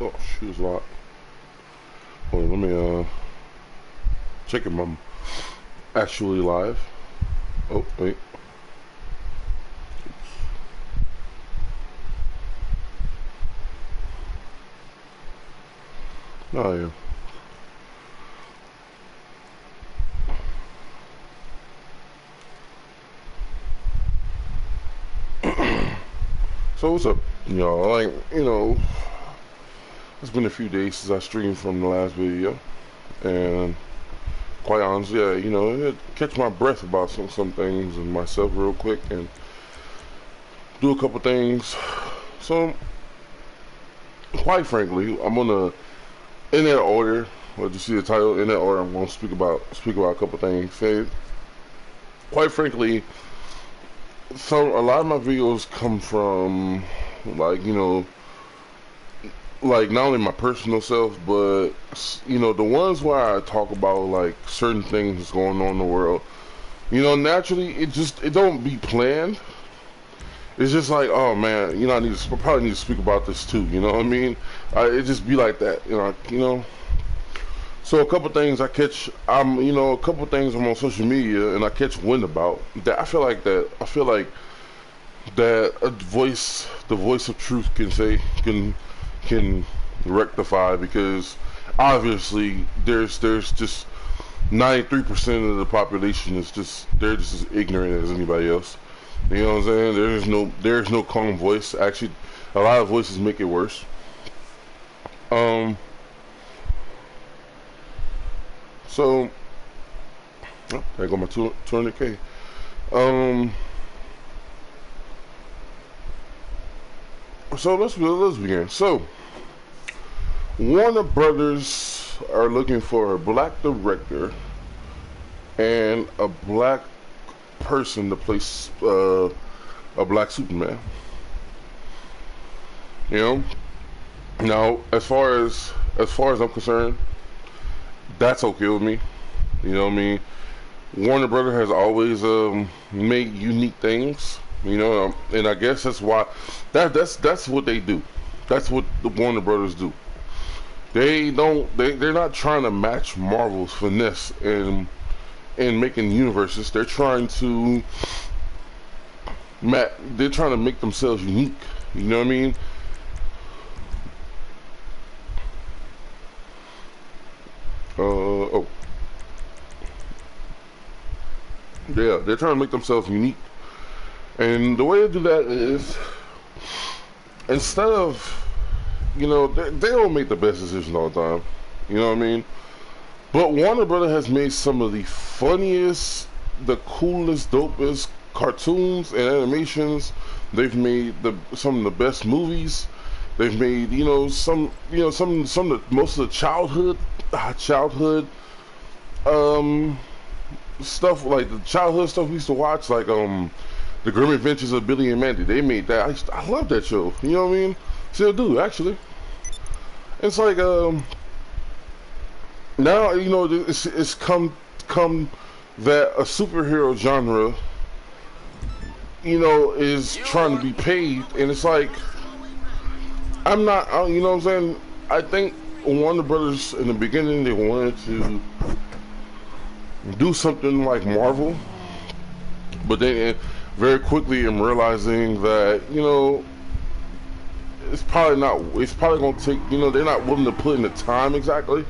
Oh, shoes locked. Hold on, let me check if I'm actually live. Oh, wait. Oh, yeah. So what's up, y'all? It's been a few days since I streamed from the last video, and quite honestly, I had to catch my breath about some things and myself real quick and do a couple things. So, quite frankly, I'm gonna in that order. What you see the title in that order? I'm gonna speak about a couple things. Say, quite frankly, a lot of my videos come from like like not only my personal self, but the ones where I talk about like certain things going on in the world. Naturally, it don't be planned. It's just like, oh man, I probably need to speak about this too. You know what I mean? It just be like that. So a couple things a couple things I'm on social media and I catch wind about that. I feel like that the voice of truth can rectify, because obviously there's just 93% of the population is just they're just as ignorant as anybody else. You know what I'm saying? There's no calm voice. Actually, a lot of voices make it worse. Um, so there go my 200K. Um, so let's begin. So Warner Brothers are looking for a black director and a black person to play a black Superman. You know, now as far as I'm concerned, that's okay with me. You know what I mean? Warner Brother has always made unique things. And I guess that's why that's what they do. That's what the Warner Brothers do. They're not trying to match Marvel's finesse in making universes. They're trying to make themselves unique. You know what I mean? Oh, yeah, they're trying to make themselves unique, and the way to do that is, instead of, they don't make the best decisions all the time. You know what I mean? But Warner Brother has made some of the funniest, the coolest, dopest cartoons and animations. They've made some of the best movies. They've made some of the most of the childhood um stuff, like the childhood stuff we used to watch, like the Grim Adventures of Billy and Mandy. They made that. I love that show. You know what I mean? Still do, actually. It's like now it's come that a superhero genre is trying to be paid, and it's like I'm not. You know what I'm saying? I think Warner Brothers in the beginning they wanted to do something like Marvel, but then very quickly I'm realizing that it's probably not. It's probably gonna take. They're not willing to put in the time exactly,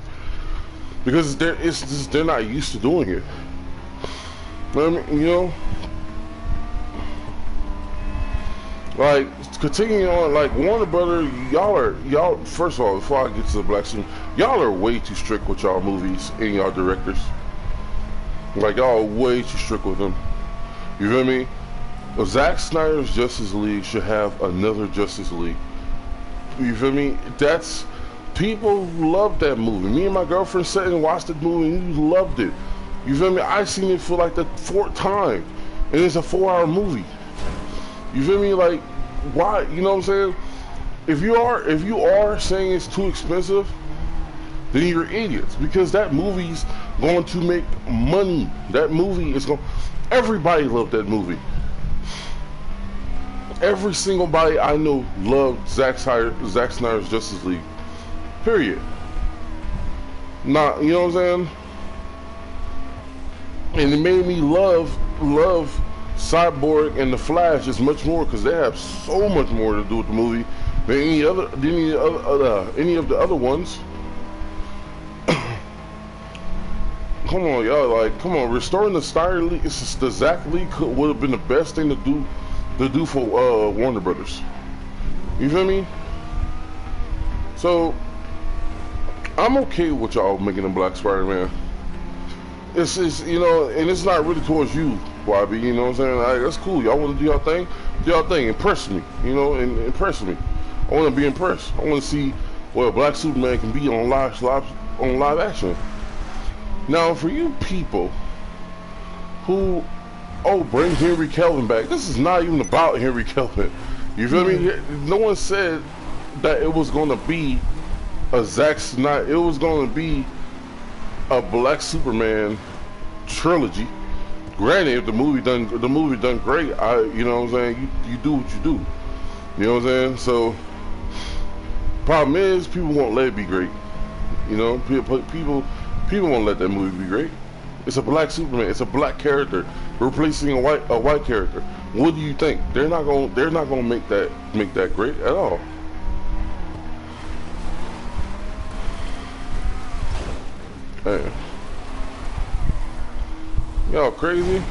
because they're not used to doing it. I mean, like continuing on, like Warner Brother, y'all. First of all, before I get to the black suit, y'all are way too strict with y'all movies and y'all directors. Like y'all are way too strict with them. You feel me? Well, Zack Snyder's Justice League should have another Justice League. You feel me? People loved that movie. Me and my girlfriend sat and watched the movie and we loved it. You feel me? I seen it for like the fourth time, and it's a 4-hour movie. You feel me? Like, why? You know what I'm saying? If you are saying it's too expensive, then you're idiots, because that movie's going to make money. That movie is going. Everybody loved that movie. Every single body I know loved Zack Snyder's Justice League. Period. Not, you know what I'm saying? And it made me love Cyborg and the Flash just much more because they have so much more to do with the movie than any of the other ones. Come on, y'all! Like, come on! Restoring the Snyder League, the Zack League would have been the best thing to do for Warner Brothers. You feel me? So I'm okay with y'all making a Black Spider-Man. It's you know, and it's not really towards you, YB. You know what I'm saying? Like, that's cool. Y'all want to do y'all thing? Do y'all thing. Impress me. You know, and impress me. I want to be impressed. I want to see what a Black Superman can be on live action. Now, for you people who, bring Henry Cavill back. This is not even about Henry Cavill. You feel me? No one said that it was going to be a Zack Snyder. It was going to be a Black Superman trilogy. Granted, if the movie done great, you know what I'm saying, you do what you do. You know what I'm saying? So, problem is, people won't let it be great. You know, people won't let that movie be great. It's a Black Superman. It's a black character replacing a white character. What do you think? They're not gonna make that great at all. Man, y'all crazy?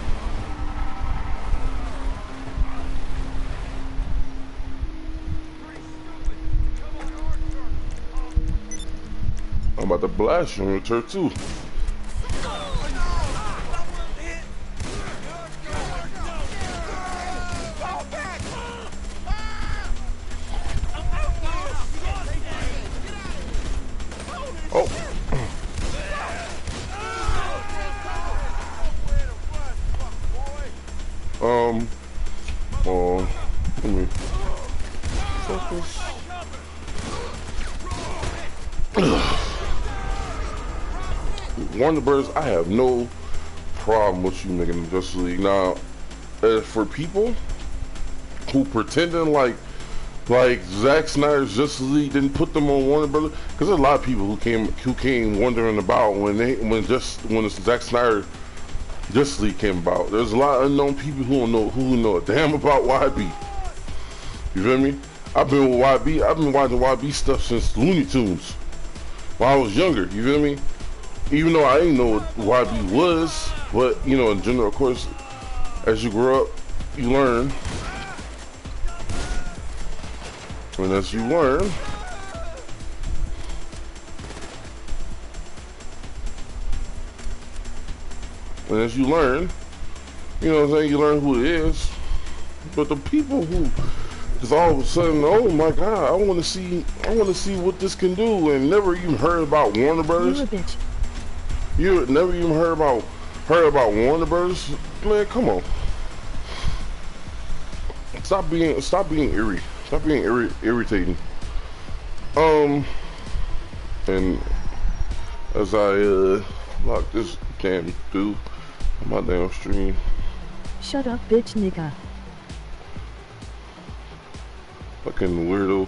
I'm about to blast you in return too. Let me focus. Warner Bros., I have no problem with you making the Justice League. Now, for people who pretending like Zack Snyder's Justice League didn't put them on Warner Bros., because there's a lot of people who came wondering about when the Zack Snyder Justice League came about. There's a lot of unknown people who know a damn about YB. You feel me? I've been with YB. I've been watching YB stuff since Looney Tunes while I was younger. You feel me? Even though I didn't know what YB was, but you know, in general, of course, as you grow up, you learn, and as you learn, you know what I'm saying, you learn who it is. But the people who just all of a sudden, oh my God, I want to see what this can do, and never even heard about Warner Brothers. You're a bitch. You never even heard about Warner Brothers? Man, come on. Stop being eerie. Stop being irritating. And as I lock this damn dude on my damn stream. Shut up, bitch nigga. Fucking weirdo.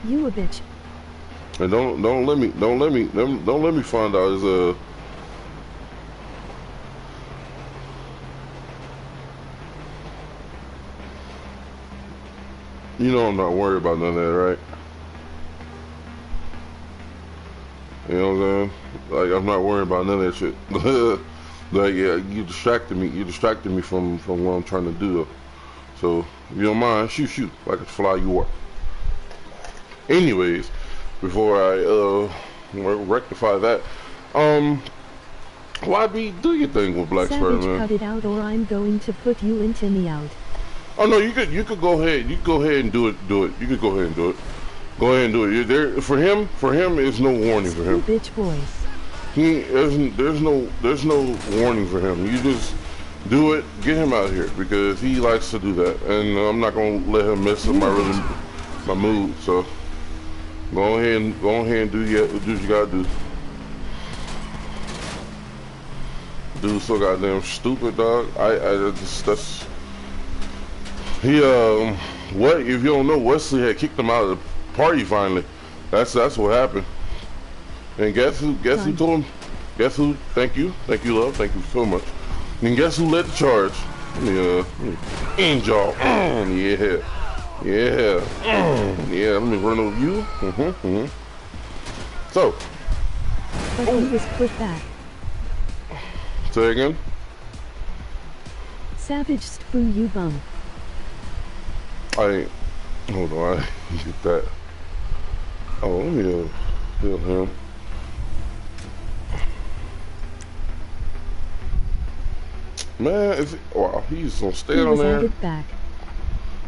You a bitch. And don't let me find out is you know I'm not worried about none of that, right? You know what I'm saying? Like, I'm not worried about none of that shit. Like, yeah, you distracted me from what I'm trying to do though. So if you don't mind, shoot like a fly you are. Anyways, before I rectify that, YB, do your thing with Black Savage, Spider-Man. cut it out or I'm going to put you and Timmy out. Oh no, you could go ahead. You could go ahead and do it. You could go ahead and do it. Go ahead and do it. You're there for him. For him, is no warning for him. You bitch boys. There's no warning for him. You just do it. Get him out of here because he likes to do that, and I'm not gonna let him mess up my mood. So go ahead and do what you gotta do. Dude's so goddamn stupid, dog. That's he What if you don't know? Wesley had kicked him out of the party finally. That's what happened. And guess who? Guess who told him? Guess who? Thank you, love. Thank you so much. And guess who led the charge? Yeah, end y'all. Yeah, yeah, yeah. Let me run over you. So. But he was put back. Say again. Savage stfoo you bum. Hold on, I didn't get that. Oh, let me heal him. Man, wow, he's gonna stay on there. Added back.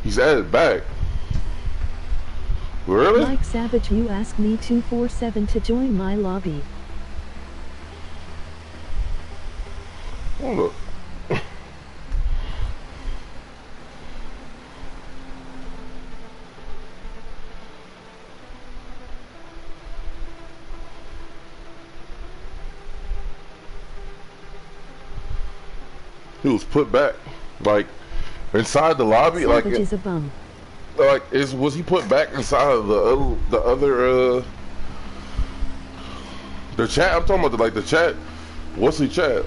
He's added back. Really? Like Savage, you ask me 247 to join my lobby. Hold up. He was put back, like inside the lobby. Savage like is a bum. Like was he put back inside of the other the chat? I'm talking about the chat. What's the chat?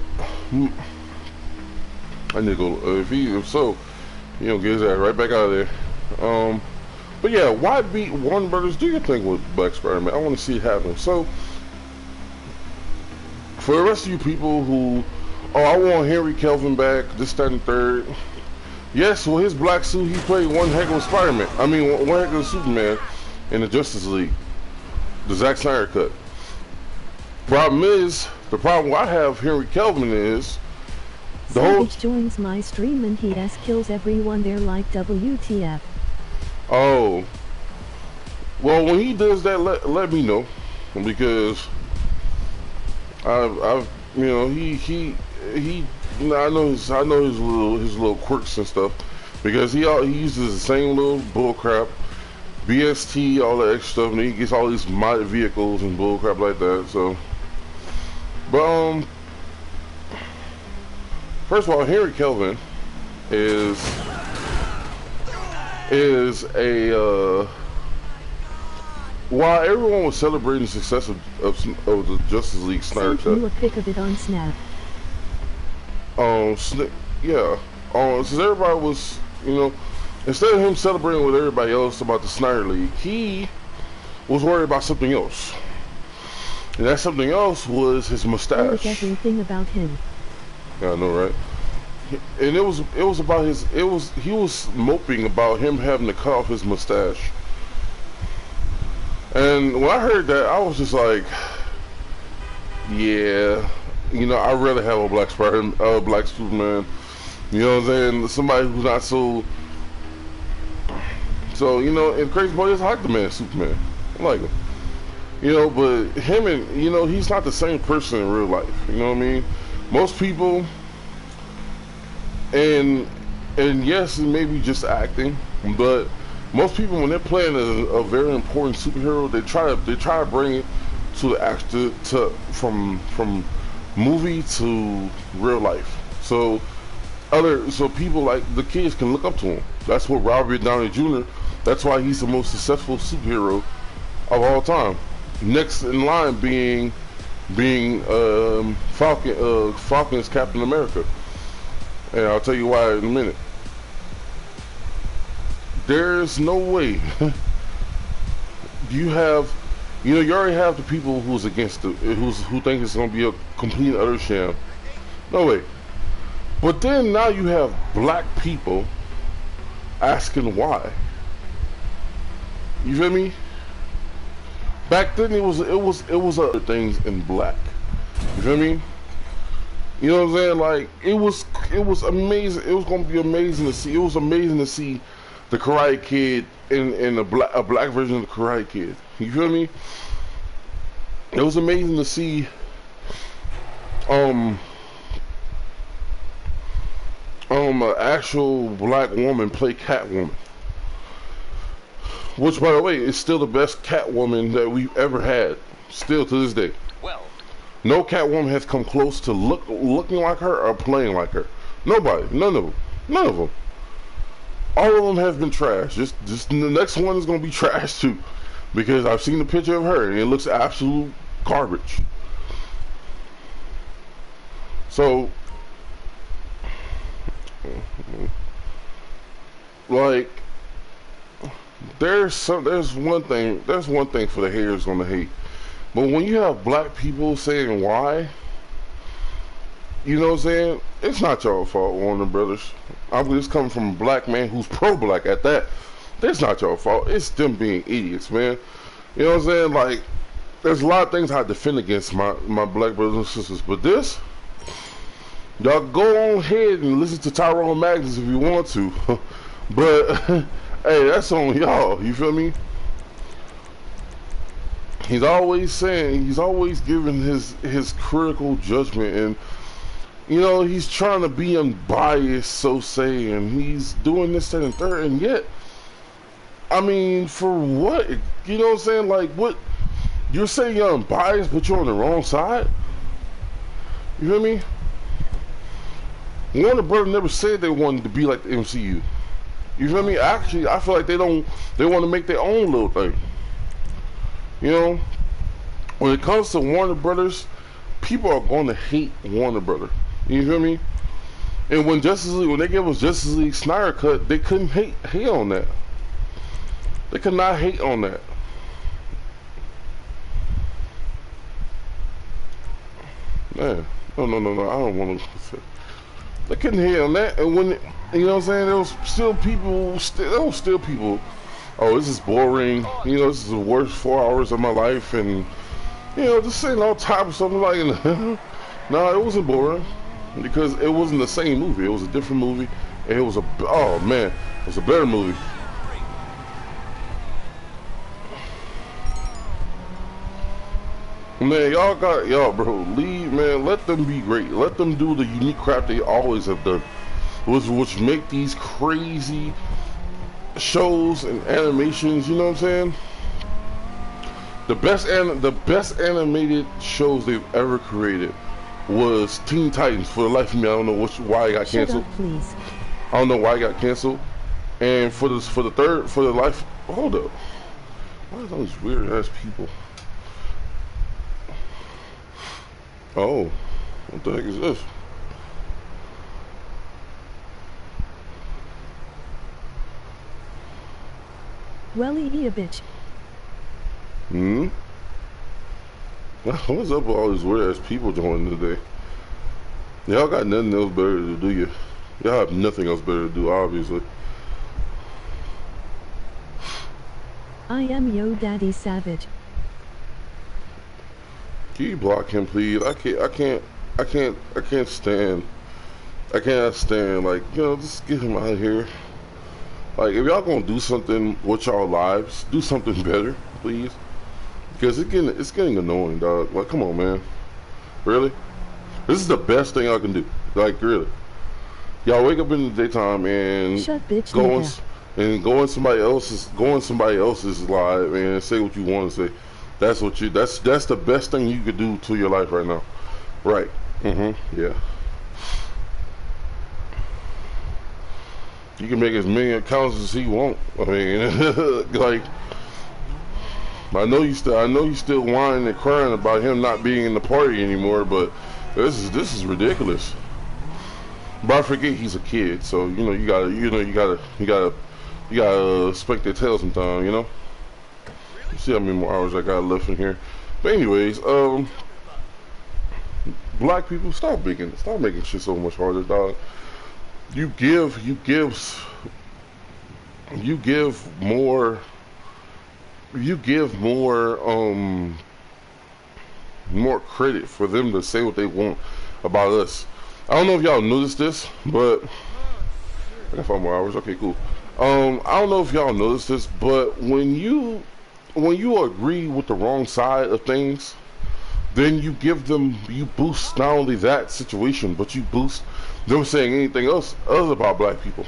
I need to go. If so, you know, get his ass right back out of there. But yeah, why beat Warner Brothers? Do your thing with Black Spider-Man. I want to see it happen. So for the rest of you people who, oh, I want Henry Kelvin back, this, that, and third. Yes, well, his black suit, he played one heck of a Spider-Man. I mean, one heck of a Superman in the Justice League, the Zack Snyder cut. The problem I have Henry Kelvin is the Savage joins my stream and he kills everyone there like WTF. Oh, well, when he does that, let me know, because I've you know, he I know his little quirks and stuff, because he uses the same little bullcrap, BST, all that extra stuff, and he gets all these modded vehicles and bullcrap like that. So, but first of all, Henry Kelvin is a while everyone was celebrating the success of the Justice League Snyder Cut. You a pic of it on Snap. Yeah. Since everybody was, you know, instead of him celebrating with everybody else about the Snyder League, he was worried about something else. And that something else was his mustache. Like everything about him. Yeah, I know, right? And it was about he was moping about him having to cut off his mustache. And when I heard that, I was just like, yeah, you know, I'd rather have a black black Superman. You know what I'm saying? Somebody who's not so, you know, and crazy boy is like the man Superman. I like him. You know, but him and, you know, he's not the same person in real life. You know what I mean? Most people, and yes, it may be just acting, but most people, when they're playing a very important superhero, they try to bring it to the actor from movie to real life. So people like the kids can look up to him. That's what Robert Downey Jr. That's why he's the most successful superhero of all time. Next in line being Falcon's Captain America, and I'll tell you why in a minute. There's no way you already have the people who's against it, who think it's gonna be a complete and utter sham. No way. But then now you have black people asking why. You feel me? Back then it was other things in black. You feel me? You know what I'm saying? Like it was amazing. It was gonna be amazing to see. It was amazing to see the Karate Kid in a black version of the Karate Kid. You feel me? It was amazing to see an actual black woman play Catwoman. Which, by the way, is still the best Catwoman that we've ever had. Still to this day. Well, no Catwoman has come close to looking like her or playing like her. Nobody. None of them. All of them have been trash. Just the next one is gonna be trash too, because I've seen the picture of her and it looks absolute garbage. So, like, there's one thing for the haters gonna hate, but when you have black people saying why, you know what I'm saying? It's not your fault, Warner Brothers. I'm just coming from a black man who's pro-black at that. It's not your fault. It's them being idiots, man. You know what I'm saying? Like, there's a lot of things I defend against my black brothers and sisters, but this, y'all go on ahead and listen to Tyrone Magnus if you want to. But, hey, that's on y'all. You feel me? He's always giving his critical judgment, and you know, he's trying to be unbiased, so say, and he's doing this, that, and third, and yet, I mean, for what? You know what I'm saying? Like, what? You're saying you're unbiased, but you're on the wrong side? You feel me? Warner Brothers never said they wanted to be like the MCU. You feel me? Actually, I feel like they want to make their own little thing. You know? When it comes to Warner Brothers, people are going to hate Warner Brothers. You feel me? And when they gave us Justice League Snyder Cut, they couldn't hate on that. They could not hate on that. Man, no, I don't want to. They couldn't hate on that. And when, you know what I'm saying, there was still people. Oh, this is boring. You know, this is the worst 4 hours of my life, and you know, just saying all type of something like. No, it wasn't boring. Because it wasn't the same movie. It was a different movie. And it was oh man, it was a better movie. Man, y'all bro, leave, man, let them be great. Let them do the unique crap they always have done. Which make these crazy shows and animations, you know what I'm saying? The best animated shows they've ever created was Teen Titans. For the life of me, I don't know why it got canceled. Shut up, please. I don't know why it got canceled. And for the life, hold up. Why are those weird ass people? Oh, what the heck is this? Welly a bitch. What's up with all these weird ass people joining today? Y'all got nothing else better to do, you? Y'all have nothing else better to do, obviously. I am Yo Daddy Savage. Can you block him, please? I can't stand. Like, you know, just get him out of here. Like, if y'all gonna do something with y'all lives, do something better, please. Because it's getting annoying, dog. Like, come on, man. Really? This is the best thing I can do. Like, really. Y'all wake up in the daytime and go in somebody else's live and say what you want to say. That's the best thing you could do to your life right now. Right. Yeah. You can make as many accounts as you want. I mean, like, I know you still whining and crying about him not being in the party anymore, but this is ridiculous. But I forget he's a kid, so you know you gotta respect their tail sometime, you know. See how many more hours I got left in here. But anyways, black people, stop making shit so much harder, dog. You give more credit for them to say what they want about us. I don't know if y'all noticed this, but I got 5 more hours. Okay, cool. I don't know if y'all noticed this, but when you agree with the wrong side of things, then you boost not only that situation, but you boost them saying anything else about black people.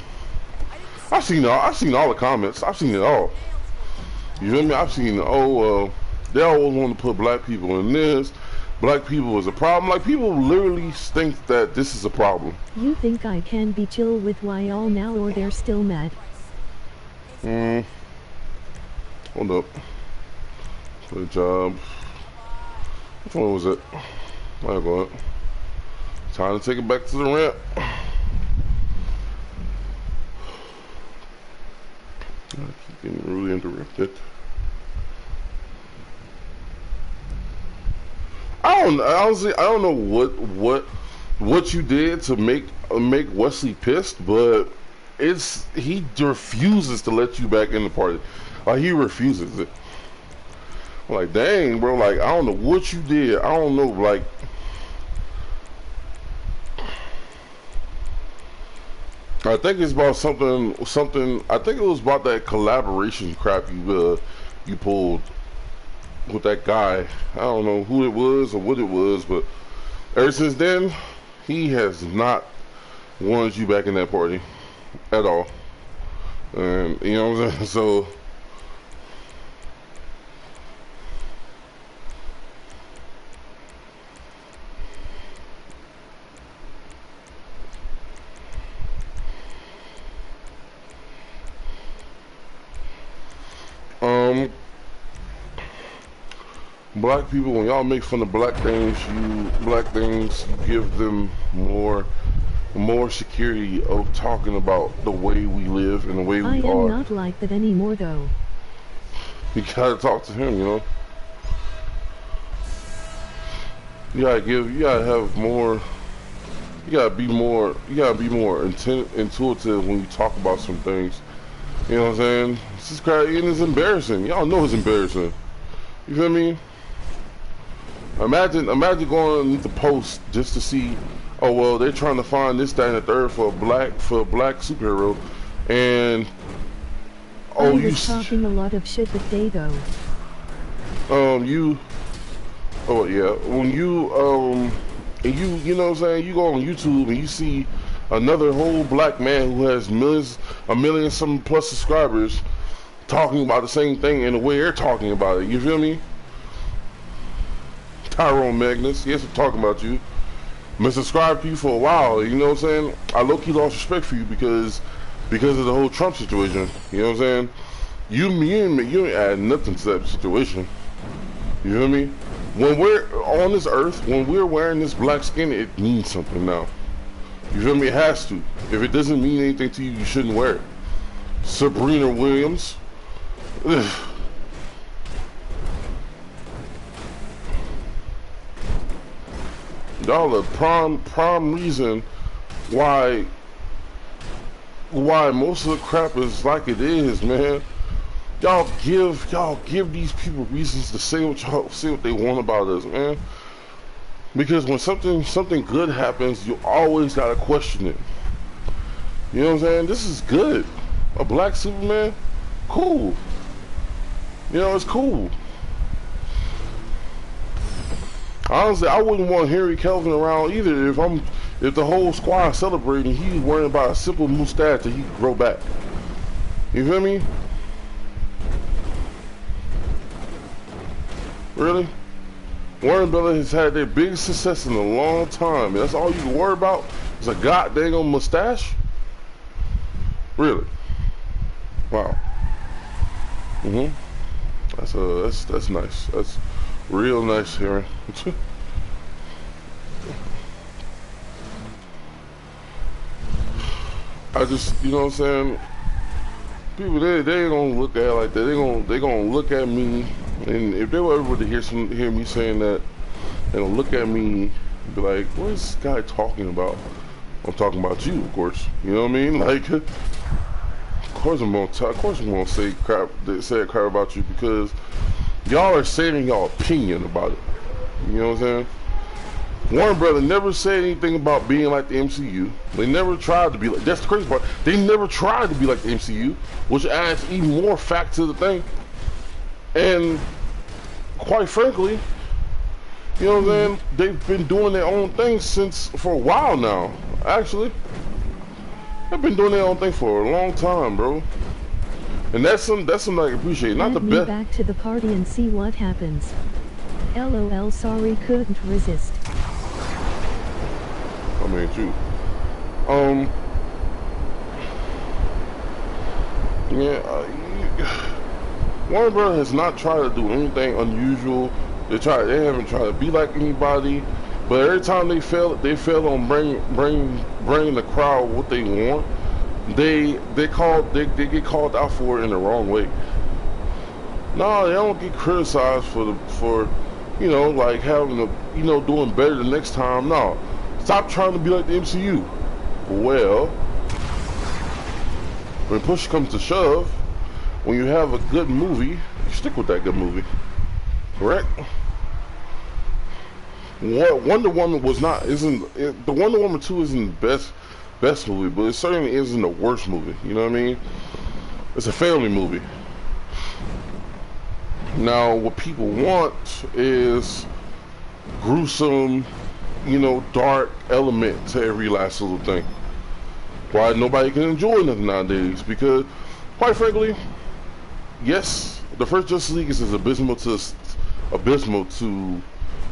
I've seen all the comments. I've seen it all. You feel me? I've seen, they always want to put black people in this. Black people is a problem. Like, people literally think that this is a problem. You think I can be chill with y'all now, or they're still mad? Mm, hold up. Good job. Which one was it? I got it. Time to take it back to the ramp. I keep getting really interrupted. Honestly, I don't know what you did to make Wesley pissed, but he refuses to let you back in the party. Like, he refuses it. I'm like, dang, bro, like, I don't know what you did. I don't know, like, I think it's about something. I think it was about that collaboration crap you pulled with that guy. I don't know who it was or what it was, but ever since then, he has not wanted you back in that party at all. And you know what I'm saying? So black people, when y'all make fun of black things, you give them more security of talking about the way we live and the way we are. I am not like that anymore, though. You gotta talk to him, you know. You gotta have more. You gotta be more intuitive when you talk about some things. You know what I'm saying? This is crazy and it's embarrassing. Y'all know it's embarrassing. You feel me? Imagine going to post just to see, oh well, they're trying to find this, that, and the third for a black superhero, and I was talking a lot of shit that day though. When you know what I'm saying, you go on YouTube and you see another whole black man who has a million some plus subscribers talking about the same thing in the way they're talking about it. You feel me? Tyrone Magnus, yes, I'm talking about you. Been subscribed to you for a while, you know what I'm saying? I low-key lost respect for you because of the whole Trump situation. You know what I'm saying? You ain't add nothing to that situation. You feel me? When we're on this earth, when we're wearing this black skin, it means something now. You feel me? It has to. If it doesn't mean anything to you, you shouldn't wear it. Sabrina Williams. Ugh. Y'all the prime reason why most of the crap is like it is, man. Y'all give these people reasons to say what they want about us, man. Because when something good happens, you always gotta question it. You know what I'm saying? This is good. A black Superman, cool. You know, it's cool. Honestly, I wouldn't want Henry Kelvin around either if the whole squad celebrating, he's worrying about a simple mustache that he can grow back. You feel me? Really? Warren Brothers has had their biggest success in a long time. That's all you can worry about is a goddamn mustache? Really? Wow. That's nice. That's real nice hearing. I just, you know what I'm saying? People, they don't look at it like that. They gonna look at me, and if they were ever to hear me saying that, they gonna look at me and be like, "What is this guy talking about?" I'm talking about you, of course. You know what I mean? Like, of course I'm gonna say crap about you because y'all are saying y'all opinion about it. You know what I'm saying? Warner Brothers never said anything about being like the MCU. They never tried to be like. That's the crazy part. They never tried to be like the MCU, which adds even more fact to the thing. And quite frankly, you know what I'm saying? They've been doing their own thing for a while now. Actually, they've been doing their own thing for a long time, bro. And that's something I appreciate. Not the best. Back to the party and see what happens. LOL, sorry, couldn't resist. I mean, too. Yeah, Warner Bros. Has not tried to do anything unusual. They haven't tried to be like anybody. But every time they fail on bringing the crowd what they want. They get called out for it in the wrong way. No, they don't get criticized for like having doing better the next time. No, stop trying to be like the MCU. Well, when push comes to shove, when you have a good movie, you stick with that good movie. Correct? Wonder Woman the Wonder Woman 2 isn't the best movie, but it certainly isn't the worst movie. You know what I mean? It's a family movie. Now, what people want is gruesome, dark element to every last little thing. Why nobody can enjoy nothing nowadays? Because, quite frankly, yes, the first Justice League is as abysmal to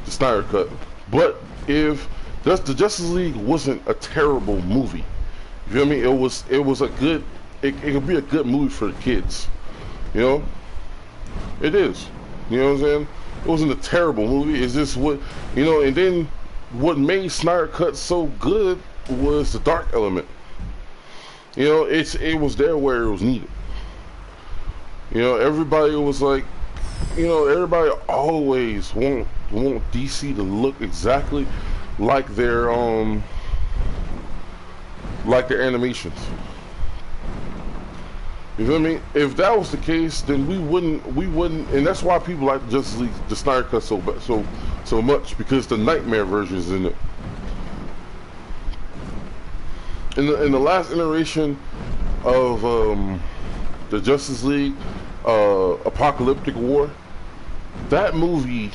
the Snyder Cut. But if the Justice League wasn't a terrible movie, you feel me? It was a good. It could be a good movie for the kids. It is. You know what I'm saying? It wasn't a terrible movie. It's just and then what made Snyder Cut so good was the dark element. It was there where it was needed. Everybody was like, everybody always want DC to look exactly like their animations. You feel me? If that was the case, then we wouldn't, and that's why people like Justice League, the Snyder Cut so much, because the nightmare version is in it. In the last iteration of the Justice League, Apocalyptic War, that movie,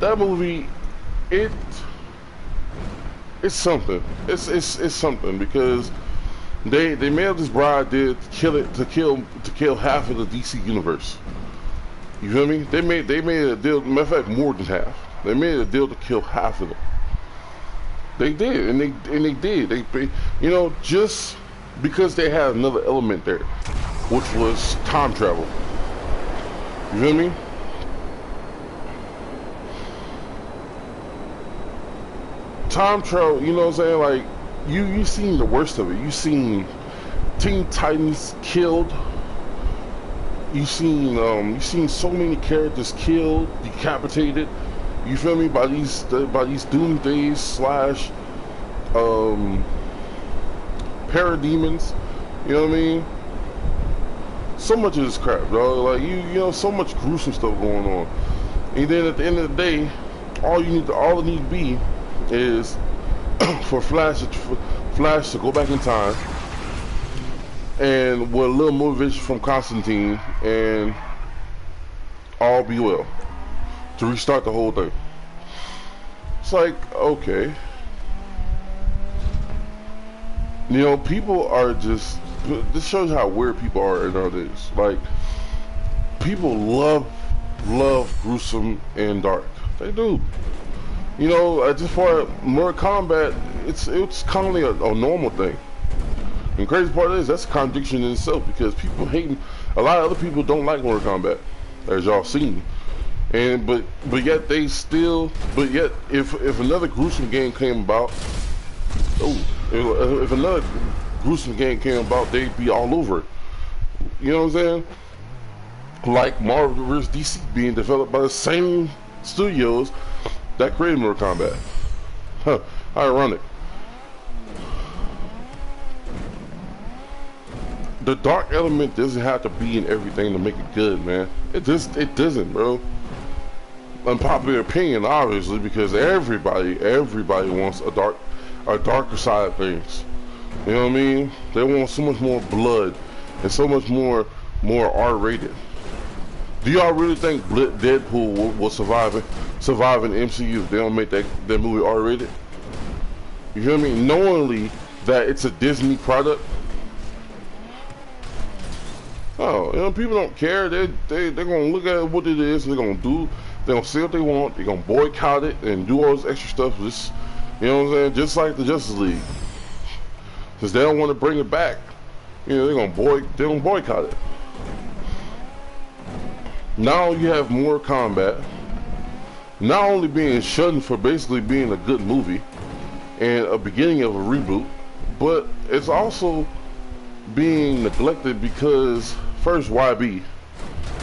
it's something. It's something, because they made up this bride to kill half of the DC universe. You feel me? They made a deal. Matter of fact, more than half. They made a deal to kill half of them. They did, and they did. They just because they had another element there, which was time travel. You feel me? Time travel. You know what I'm saying? Like you seen the worst of it. You seen Teen Titans killed. You seen so many characters killed, decapitated. You feel me? By these doomsdays slash parademons. You know what I mean? So much of this crap, bro. Like so much gruesome stuff going on. And then at the end of the day, all it need to be is for Flash to go back in time, and with a little motivation from Constantine, and all be well, to restart the whole thing. It's like, okay, people are just. This shows how weird people are nowadays. Like, people love gruesome and dark. They do. Just for Mortal Kombat, it's commonly a normal thing. And the crazy part is that's a contradiction in itself, because people hate. A lot of other people don't like Mortal Kombat, as y'all seen. And but yet if another gruesome game came about, if another gruesome game came about, they'd be all over it. You know what I'm saying? Like Marvel vs. DC being developed by the same studios that created Mortal Kombat. Huh, ironic. The dark element doesn't have to be in everything to make it good, man. It doesn't, bro. Unpopular opinion, obviously, because everybody wants a darker side of things. You know what I mean? They want so much more blood and so much more R-rated. Do y'all really think Deadpool will survive in MCU if they don't make that movie R-rated? You feel me? Knowingly that it's a Disney product. Oh, people don't care. They're gonna look at what it is. They're gonna do. They're gonna say what they want. They're gonna boycott it and do all this extra stuff. Just, you know what I'm saying? Just like the Justice League, because they don't want to bring it back. You know, they're gonna boycott it. Now you have Mortal Kombat not only being shunned for basically being a good movie and a beginning of a reboot, but it's also being neglected because first, YB.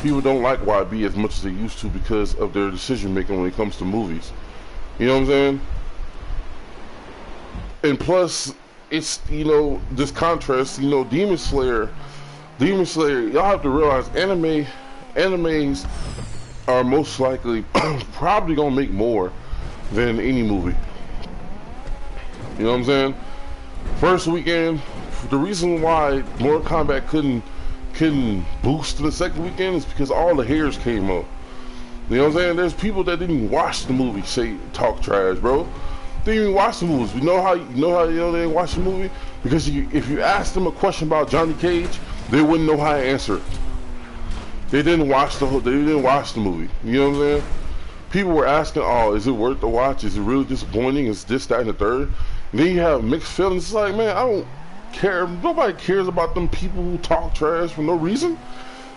People don't like YB as much as they used to because of their decision making when it comes to movies. You know what I'm saying? And plus, it's, you know, this contrast, you know, Demon Slayer, y'all have to realize animes are most likely probably gonna make more than any movie. You know what I'm saying? First weekend, the reason why Mortal Kombat couldn't boost to the second weekend is because all the haters came up. You know what I'm saying? There's people that didn't even watch the movie talk trash, bro. They didn't even watch the movies. You know how they didn't watch the movie? Because if you asked them a question about Johnny Cage, they wouldn't know how to answer it. They didn't watch the movie. You know what I'm saying? People were asking, "Oh, is it worth the watch? Is it really disappointing? Is this, that, and the third?" And then you have mixed feelings. It's like, man, I don't care. Nobody cares about them people who talk trash for no reason,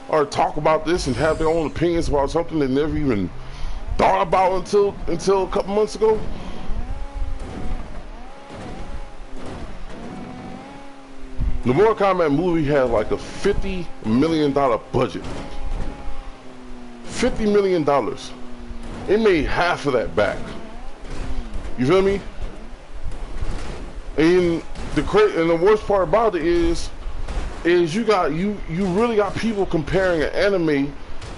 or talk about this and have their own opinions about something they never even thought about until a couple months ago. The Mortal Kombat movie had like a $50 million budget. $50 million. It made half of that back. You feel me? And the worst part about it is you really got people comparing an anime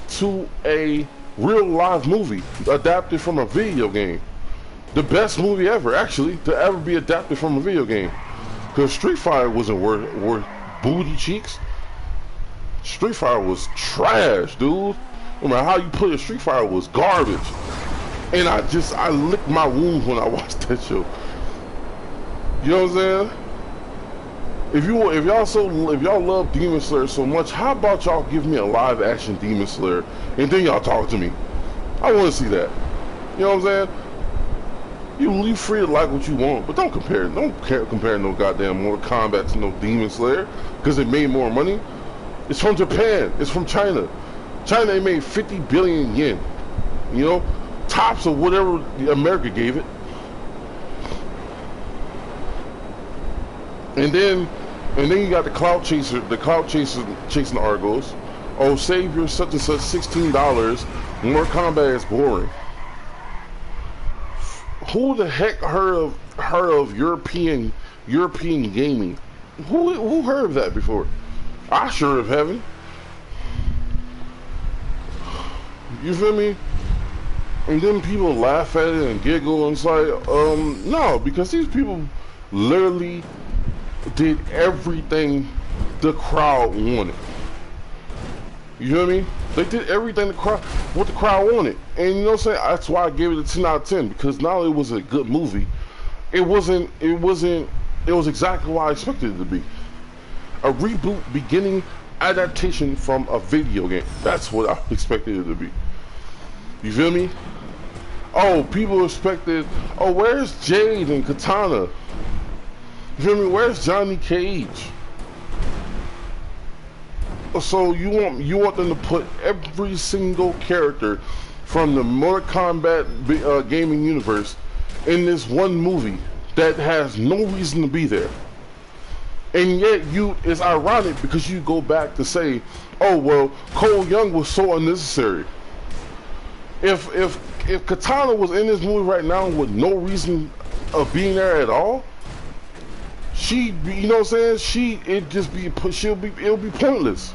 to a real live movie adapted from a video game. The best movie ever, actually, to ever be adapted from a video game. Because Street Fighter wasn't worth booty cheeks. Street Fighter was trash, dude. No matter how you put it, Street Fighter was garbage. And I licked my wounds when I watched that show. You know what I'm saying? If y'all love Demon Slayer so much, how about y'all give me a live action Demon Slayer and then y'all talk to me? I want to see that. You know what I'm saying? You free to like what you want, but don't compare no goddamn Mortal Kombat to no Demon Slayer because it made more money. It's from Japan. It's from China. China, they made 50 billion yen. You know, tops of whatever America gave it. And then you got the clout chaser chasing the Argos. Oh, save your such and such $16. Mortal Kombat is boring. Who the heck heard of European gaming? Who heard of that before? I sure haven't. You feel me? And then people laugh at it and giggle and it's like, no, because these people literally did everything the crowd wanted. You feel me? They did everything what the crowd wanted. And you know what I'm saying? That's why I gave it a 10 out of 10, because not only was it a good movie, it was exactly what I expected it to be. A reboot beginning adaptation from a video game. That's what I expected it to be. You feel me? Oh, people expected, oh, where's Jade and Katana? You feel me? Where's Johnny Cage? So you want them to put every single character from the Mortal Kombat gaming universe in this one movie that has no reason to be there. And yet it's ironic because you go back to say, oh well, Cole Young was so unnecessary. If Katana was in this movie right now with no reason of being there at all, you know what I'm saying? It'll be pointless.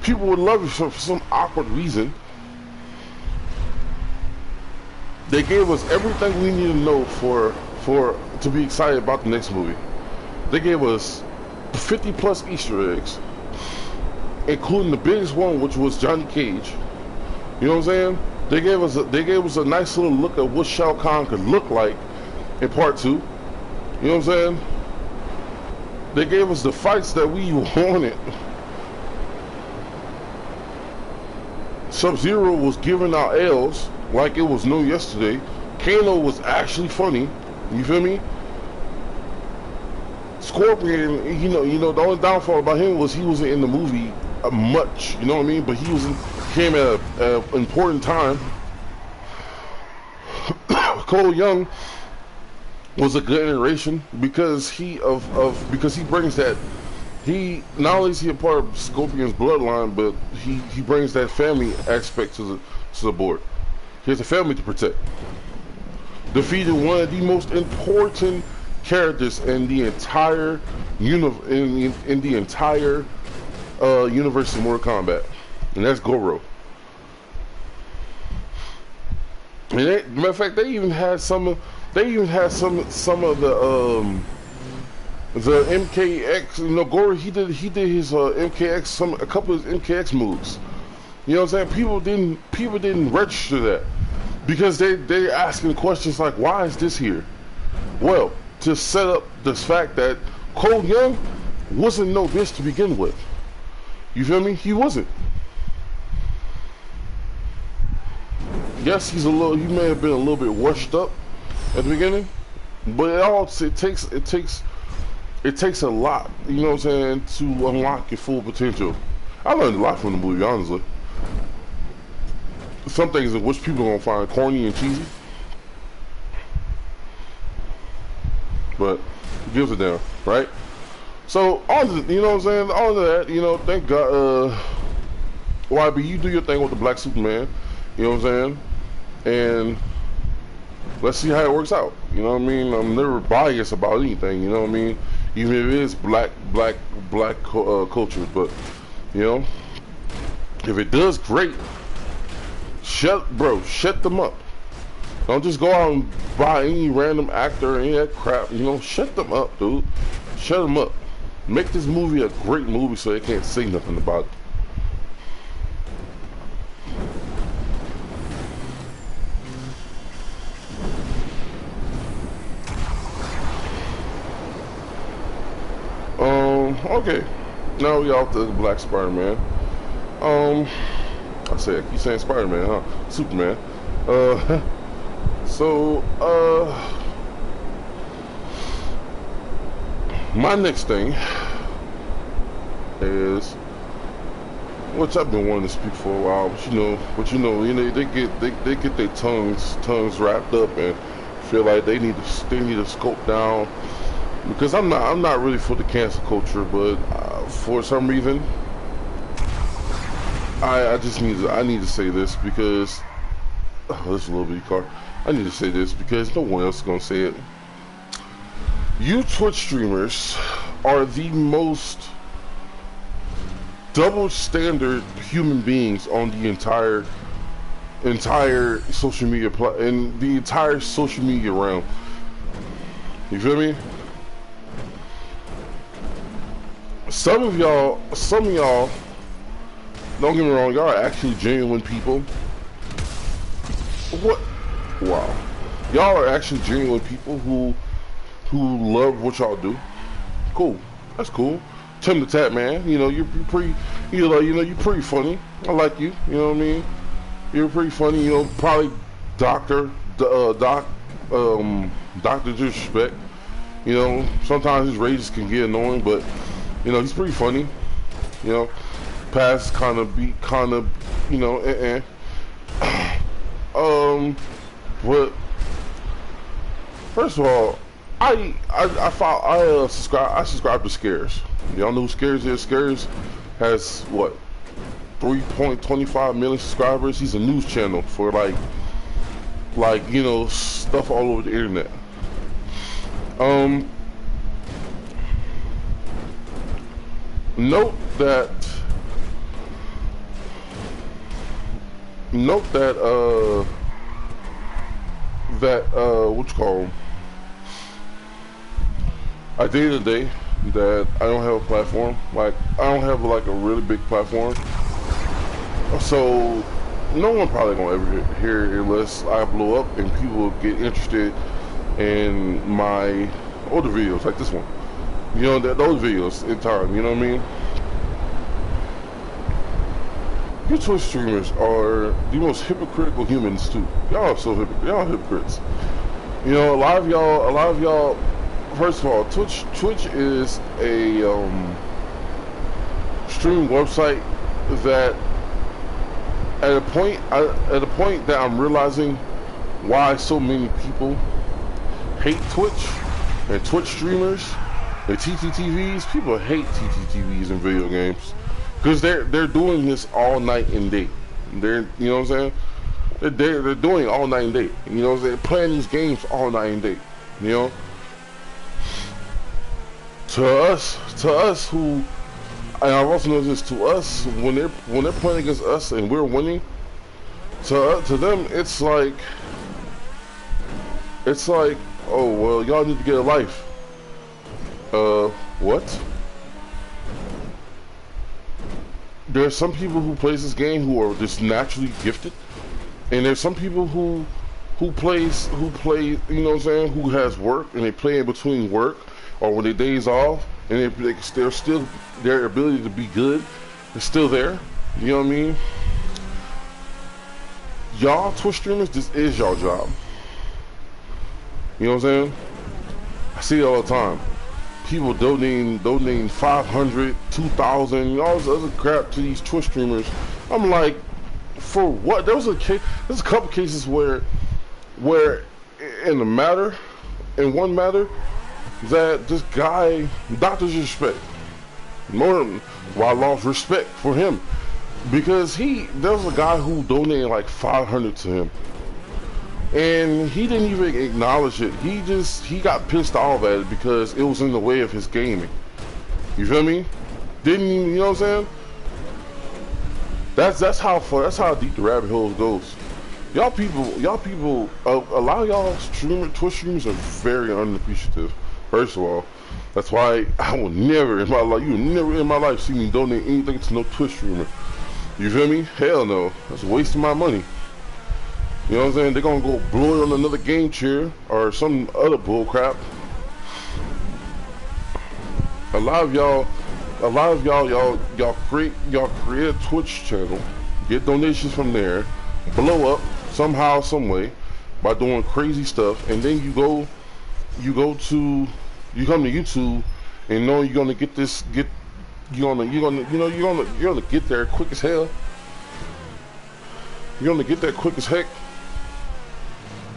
People would love it for some awkward reason. They gave us everything we need to know to be excited about the next movie. They gave us 50 plus Easter eggs, including the biggest one, which was Johnny Cage. You know what I'm saying? They gave us a nice little look at what Shao Kahn could look like in part 2. You know what I'm saying? They gave us the fights that we wanted. Sub-Zero was giving out L's like it was no yesterday. Kano was actually funny. You feel me? Scorpion, the only downfall about him was he wasn't in the movie much, you know what I mean? But came at an important time. Cole Young was a good iteration because because he brings that. He not only is he a part of Scorpion's bloodline, but he brings that family aspect to the board. He has a family to protect. Defeated one of the most important characters in the entire in the entire universe of Mortal Kombat, and that's Goro. And matter of fact, they even had some of the MKX. Goro, he did his MKX, a couple of his MKX moves. You know what I'm saying? People didn't register that because they're asking questions like, why is this here? Well, to set up this fact that Cole Young wasn't no bitch to begin with. You feel me? He wasn't. Yes, he may have been a little bit washed up at the beginning, but it takes a lot, you know what I'm saying, to unlock your full potential. I learned a lot from the movie, honestly. Some things in which people are gonna find corny and cheesy, but it gives a damn, right? So on to, you know what I'm saying, on to that, thank God, YB, you do your thing with the Black Superman, you know what I'm saying, and let's see how it works out. You know what I mean? I'm never biased about anything. You know what I mean? Even if it is black culture, but if it does, great. Shut them up. Don't just go out and buy any random actor or any of that crap. Shut them up, dude. Shut them up. Make this movie a great movie so they can't say nothing about it. Okay, now we off to the Black Spider-Man. I keep saying Spider-Man, huh? Superman. My next thing is, which I've been wanting to speak for a while, but they get their tongues wrapped up and feel like they need to scope down. Because I'm not really for the cancel culture, but for some reason, I need to say this because this is a little bitty car. I need to say this because no one else is gonna say it. You Twitch streamers are the most double standard human beings on the entire social media in the entire social media realm. You feel me? Some of y'all, don't get me wrong, y'all are actually genuine people. What? Wow. Y'all are actually genuine people who love what y'all do. Cool. That's cool. Tim the Tat Man, you're pretty, you're pretty funny. I like you, you know what I mean? You're pretty funny, probably Dr. Disrespect. Sometimes his rages can get annoying, but he's pretty funny. Past but first of all, I subscribe to Scares. Y'all know who Scares is? Scares has what, 3.25 million subscribers. He's a news channel for like stuff all over the internet. Note that what you call 'em? I dated a day that I don't have a platform. Like, I don't have like a really big platform, so no one probably gonna ever hear it unless I blow up and people get interested in my older videos like this one. Those videos in time, you know what I mean? You Twitch streamers are the most hypocritical humans too. Y'all are so hypocrites. A lot of y'all first of all, Twitch is a streaming website that at a point that I'm realizing why so many people hate Twitch and Twitch streamers and TTTVs. People hate TTTVs in video games because they're doing this all night and day. They're, you know what I'm saying? They're doing it all night and day. You know, they're playing these games all night and day. You know, to us who, and I've also noticed this, to us when they're playing against us and we're winning, to them it's like, oh well, y'all need to get a life. What? There's some people who plays this game who are just naturally gifted, and there's some people who play, you know what I'm saying, who has work and they play in between work or when their days off, and they're still, their ability to be good is still there. You know what I mean? Y'all Twitch streamers, this is y'all job. You know what I'm saying? I see it all the time. People donating 500, 2,000, all this other crap to these Twitch streamers. I'm like, for what? There's a couple cases where in one matter, that this guy, doctors respect. More, well, I lost respect for him because there was a guy who donated like 500 to him, and he didn't even acknowledge it. He got pissed off at it because it was in the way of his gaming. You feel me? You know what I'm saying? That's how deep the rabbit hole goes. Y'all people, a lot of y'all Twitch streamers are very unappreciative. First of all, that's why I will never in my life, you will never in my life see me donate anything to no Twitch streamer. You feel me? Hell no. That's wasting my money. You know what I'm saying? They're gonna go blow it on another game chair or some other bull crap. A lot of y'all create a Twitch channel, get donations from there, blow up somehow, some way by doing crazy stuff, and then you come to YouTube and know you're gonna get there quick as hell. You're gonna get there quick as heck.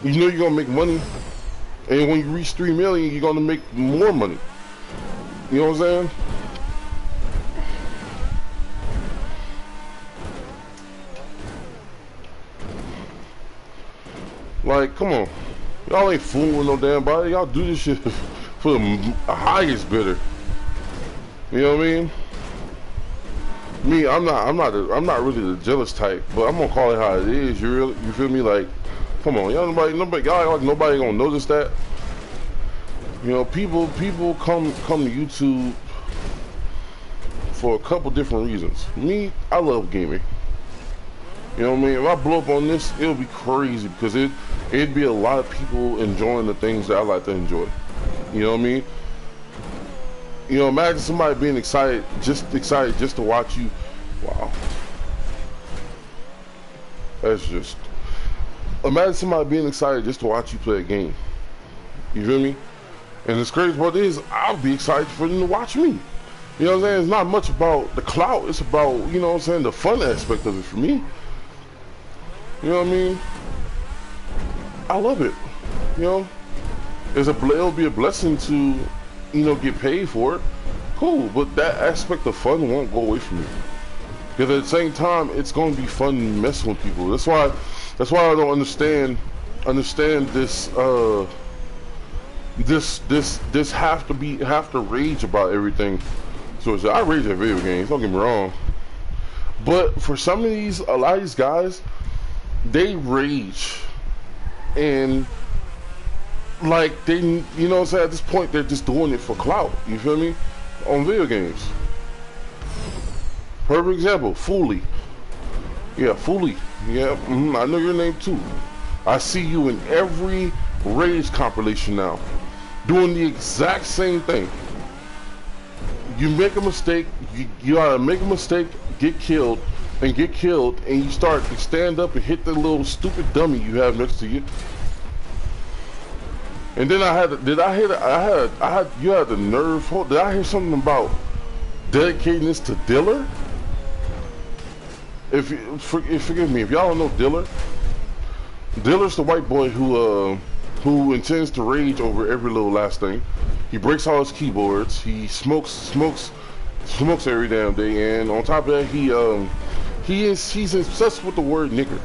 You know you're gonna make money, and when you reach 3 million, you're gonna make more money. You know what I'm saying? Like, come on, y'all ain't fooling with no damn body. Y'all do this shit for the highest bidder. You know what I mean? Me, I'm not really the jealous type, but I'm gonna call it how it is. You feel me? Like, come on, y'all nobody gonna notice that. You know, people come to YouTube for a couple different reasons. Me, I love gaming. You know what I mean? If I blow up on this, it'll be crazy because it'd be a lot of people enjoying the things that I like to enjoy. You know what I mean? You know, imagine somebody being excited just to watch you. Wow. That's just, imagine somebody being excited just to watch you play a game. You feel me? And the crazy part is, I'll be excited for them to watch me. You know what I'm saying? It's not much about the clout. It's about, you know what I'm saying, the fun aspect of it for me. You know what I mean? I love it. You know? It'll be a blessing to, you know, get paid for it. Cool, but that aspect of fun won't go away from you. Because at the same time, it's going to be fun messing with people. That's why I don't understand this this have to rage about everything. So I rage at video games, don't get me wrong. But for a lot of these guys, they rage and like they, you know what I'm saying, at this point they're just doing it for clout, you feel me? On video games. Perfect example, Fooly. Yeah, Fooly. Yeah, I know your name too. I see you in every rage compilation now, doing the exact same thing. You make a mistake, you gotta make a mistake, get killed, and you start to stand up and hit the little stupid dummy you have next to you. And then you had the nerve. Did I hear something about dedicating this to Diller? Forgive me, if y'all don't know Diller's the white boy who intends to rage over every little last thing. He breaks all his keyboards. He smokes every damn day, and on top of that, he's obsessed with the word nigger.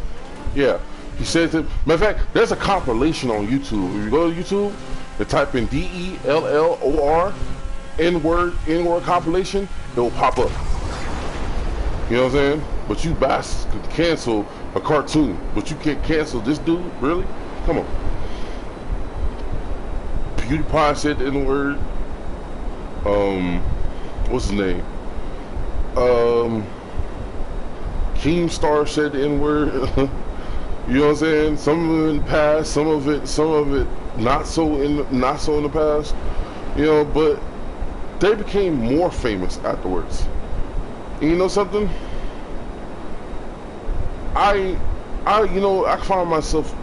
Yeah, he said that. Matter of fact, there's a compilation on YouTube. If you go to YouTube and type in DELLOR N-word compilation, it will pop up. You know what I'm saying? But you bastards could cancel a cartoon, but you can't cancel this dude? Really? Come on. PewDiePie said the N-word. What's his name? Keemstar said the N-word. You know what I'm saying? Some of it in the past, some of it not so in the past. You know, but they became more famous afterwards. And you know something? I find myself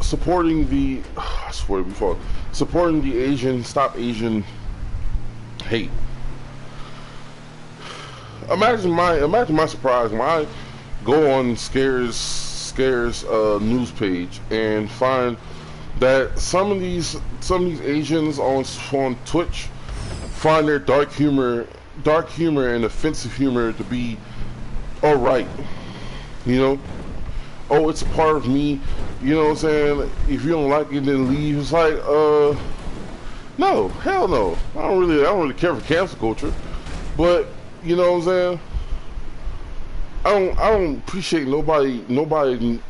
supporting the Stop Asian hate. Imagine my surprise when I go on Scare's news page and find that some of these Asians on Twitch find their dark humor and offensive humor to be alright. You know? Oh, it's a part of me. You know what I'm saying? If you don't like it, then leave. It's like, no, hell no. I don't really care for cancel culture. But, you know what I'm saying? I don't appreciate nobody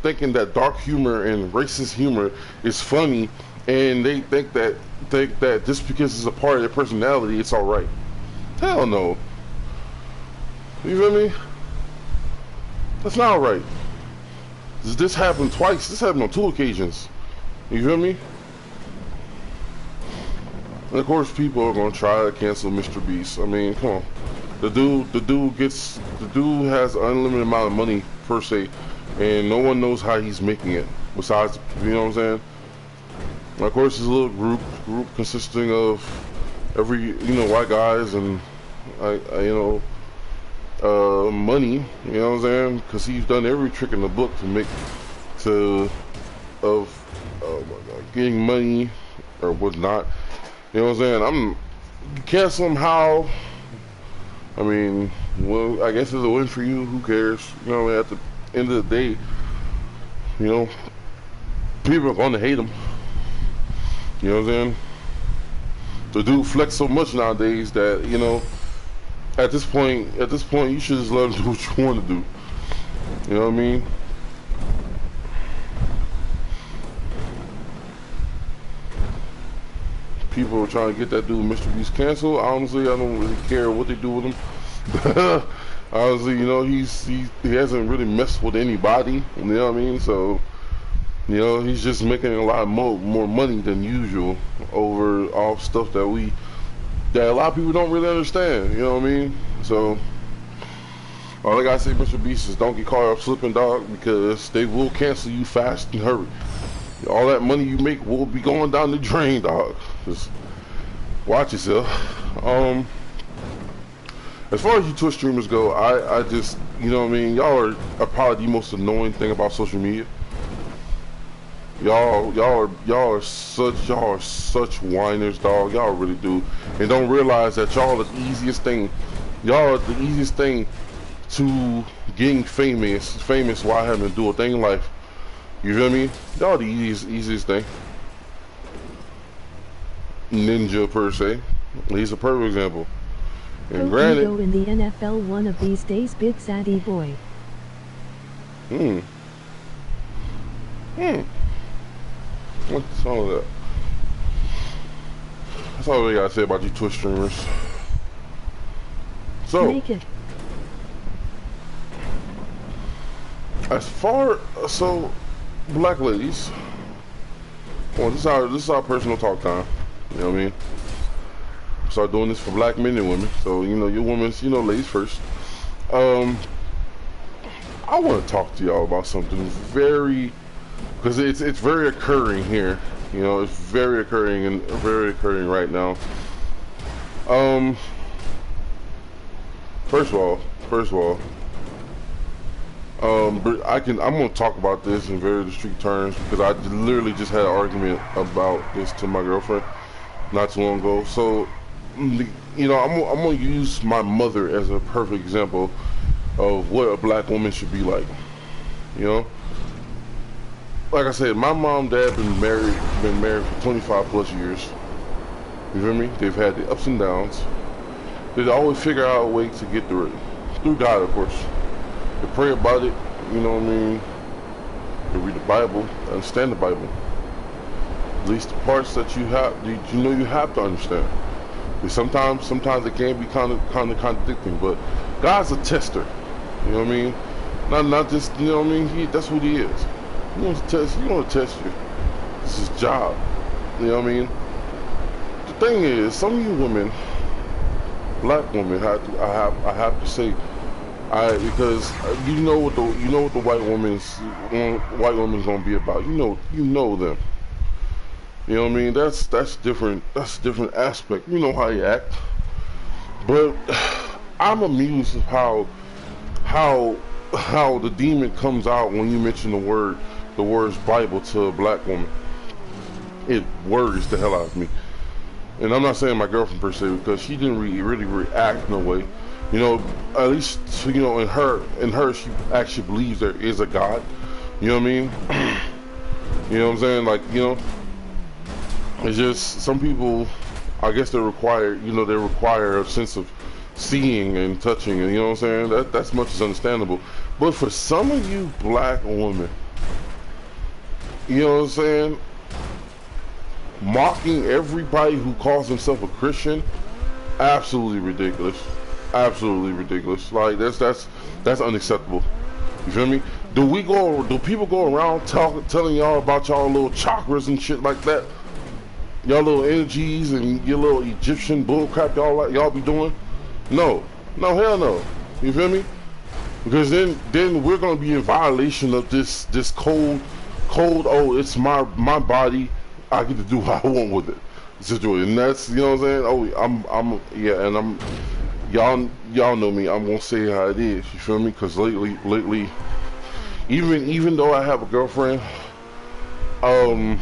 thinking that dark humor and racist humor is funny, and they think that just because it's a part of their personality, it's all right. Hell no. You feel me? That's not all right. This happened twice. This happened on 2 occasions. You feel me? And of course, people are gonna try to cancel Mr. Beast. I mean, come on. The dude has an unlimited amount of money per se, and no one knows how he's making it. Besides, you know what I'm saying? And of course, his little group consisting of white guys and money. You know what I'm saying? Because he's done every trick in the book getting money or whatnot. You know what I'm saying? I'm cancel him how. I mean, well, I guess it's a win for you. Who cares? You know, at the end of the day, you know, people are going to hate him. You know what I'm saying? The dude flex so much nowadays that, you know, at this point, you should just let him do what you want to do. You know what I mean? People are trying to get that dude Mr. Beast canceled. Honestly, I don't really care what they do with him. Honestly, you know, he hasn't really messed with anybody. You know what I mean? So, you know, he's just making a lot more money than usual over all stuff that a lot of people don't really understand. You know what I mean? So, all I gotta say, Mr. Beast, is don't get caught up slipping, dog, because they will cancel you fast and hurry. All that money you make will be going down the drain, dog. Just watch yourself. As far as you Twitch streamers go, I just, you know what I mean, y'all are probably the most annoying thing about social media. Y'all are such whiners, dog. Y'all really do, and don't realize that y'all are the easiest thing. Y'all are the easiest thing to getting famous while having to do a thing in life. You feel me? Y'all the easiest thing. Ninja per se. He's a perfect example. And granted, go in the NFL one of these days, big zaddy boy. What's all of that? That's all we gotta say about you Twitch streamers. So, Make it. black ladies. Well, this is our personal talk time. You know what I mean? Start doing this for black men and women. So, you know, your women's, you know, ladies first. I want to talk to y'all about something very, because it's very occurring here. You know, it's very occurring and very occurring right now. First of all, but I'm gonna talk about this in very discreet terms because I literally just had an argument about this to my girlfriend not too long ago. So, you know, I'm gonna use my mother as a perfect example of what a black woman should be like. You know, like I said, my mom and dad been married for 25 plus years. You feel me? They've had the ups and downs. They always figure out a way to get through it. Through God, of course. They pray about it, you know what I mean? They read the Bible, understand the Bible. At least the parts that you know you have to understand. Because sometimes it can be kind of contradicting, but God's a tester. You know what I mean? Not just, you know what I mean? That's what he is. He wants to test you. It's his job. You know what I mean? The thing is, some of you women, black women, I have to say, because you know what the white woman's gonna be about. You know them. You know what I mean? That's different. That's a different aspect. You know how you act. But I'm amused of how the demon comes out when you mention the words Bible to a black woman. It worries the hell out of me. And I'm not saying my girlfriend per se, because she didn't really react in a way. You know, at least, you know, in her, she actually believes there is a God. You know what I mean? You know what I'm saying? Like, you know, it's just some people, I guess they require a sense of seeing and touching, and you know what I'm saying? That's much as understandable. But for some of you black women, you know what I'm saying? Mocking everybody who calls himself a Christian, absolutely ridiculous. Absolutely ridiculous. Like that's unacceptable. You feel me? Do people go around telling y'all about y'all little chakras and shit like that? Y'all little energies and your little Egyptian bullcrap y'all be doing? No, hell no. You feel me? Because then we're gonna be in violation of this cold. Oh, it's my body. I get to do what I want with it. Situation. And that's, you know what I'm saying? Oh, y'all know me. I'm gonna say how it is. You feel me? Because lately, even though I have a girlfriend, I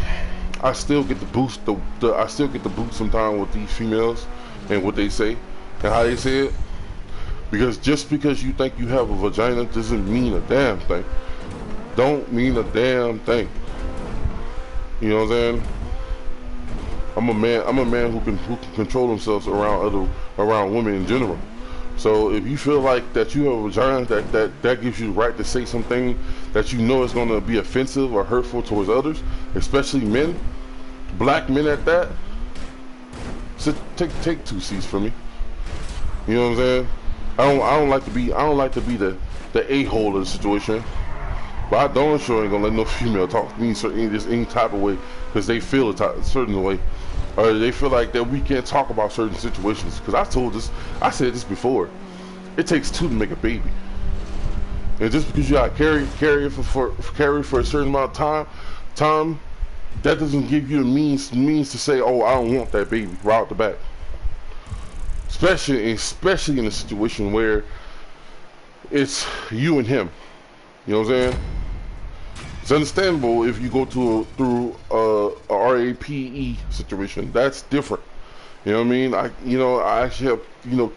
still get the boost. I still get the boost sometimes with these females and what they say and how they say it. Because just because you think you have a vagina doesn't mean a damn thing. Don't mean a damn thing. You know what I'm saying? I'm a man who can control themselves around women in general. So if you feel like that you have a vagina that gives you the right to say something that you know is going to be offensive or hurtful towards others, especially men, black men at that, so take two seats from me. You know what I'm saying? I don't like to be the a-hole of the situation. But I don't sure ain't gonna let no female talk to me any type of way because they feel a certain way, or they feel like that we can't talk about certain situations. Because I said this before. It takes two to make a baby, and just because you got carry for a certain amount of time, that doesn't give you the means to say, oh, I don't want that baby right out the back. Especially in a situation where it's you and him. You know what I'm saying? It's understandable if you go through a RAPE situation. That's different. You know what I mean? I actually have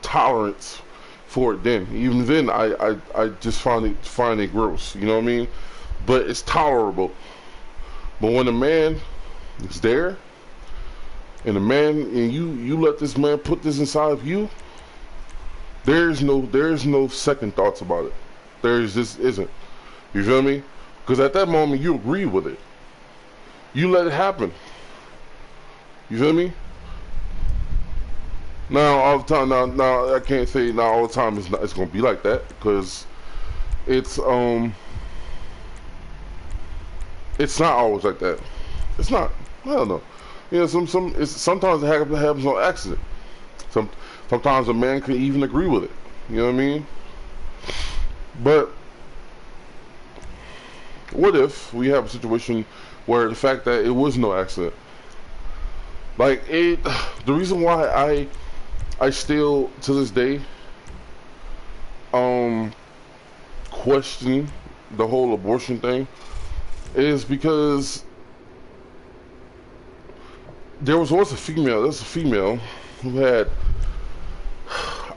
tolerance for it. Even then, I just find it gross. You know what I mean? But it's tolerable. But when a man is there, and you let this man put this inside of you, there's no second thoughts about it. There just isn't. You feel me? Because at that moment you agree with it. You let it happen. You feel me? Now all the time. Now I can't say now all the time it's gonna be like that because it's not always like that. It's not. Hell no. You know, sometimes it happens on accident. Sometimes a man can even agree with it. You know what I mean? But what if we have a situation where the fact that it was no accident, like it, the reason why I still to this day um question the whole abortion thing is because there was once a female. There's a female who had,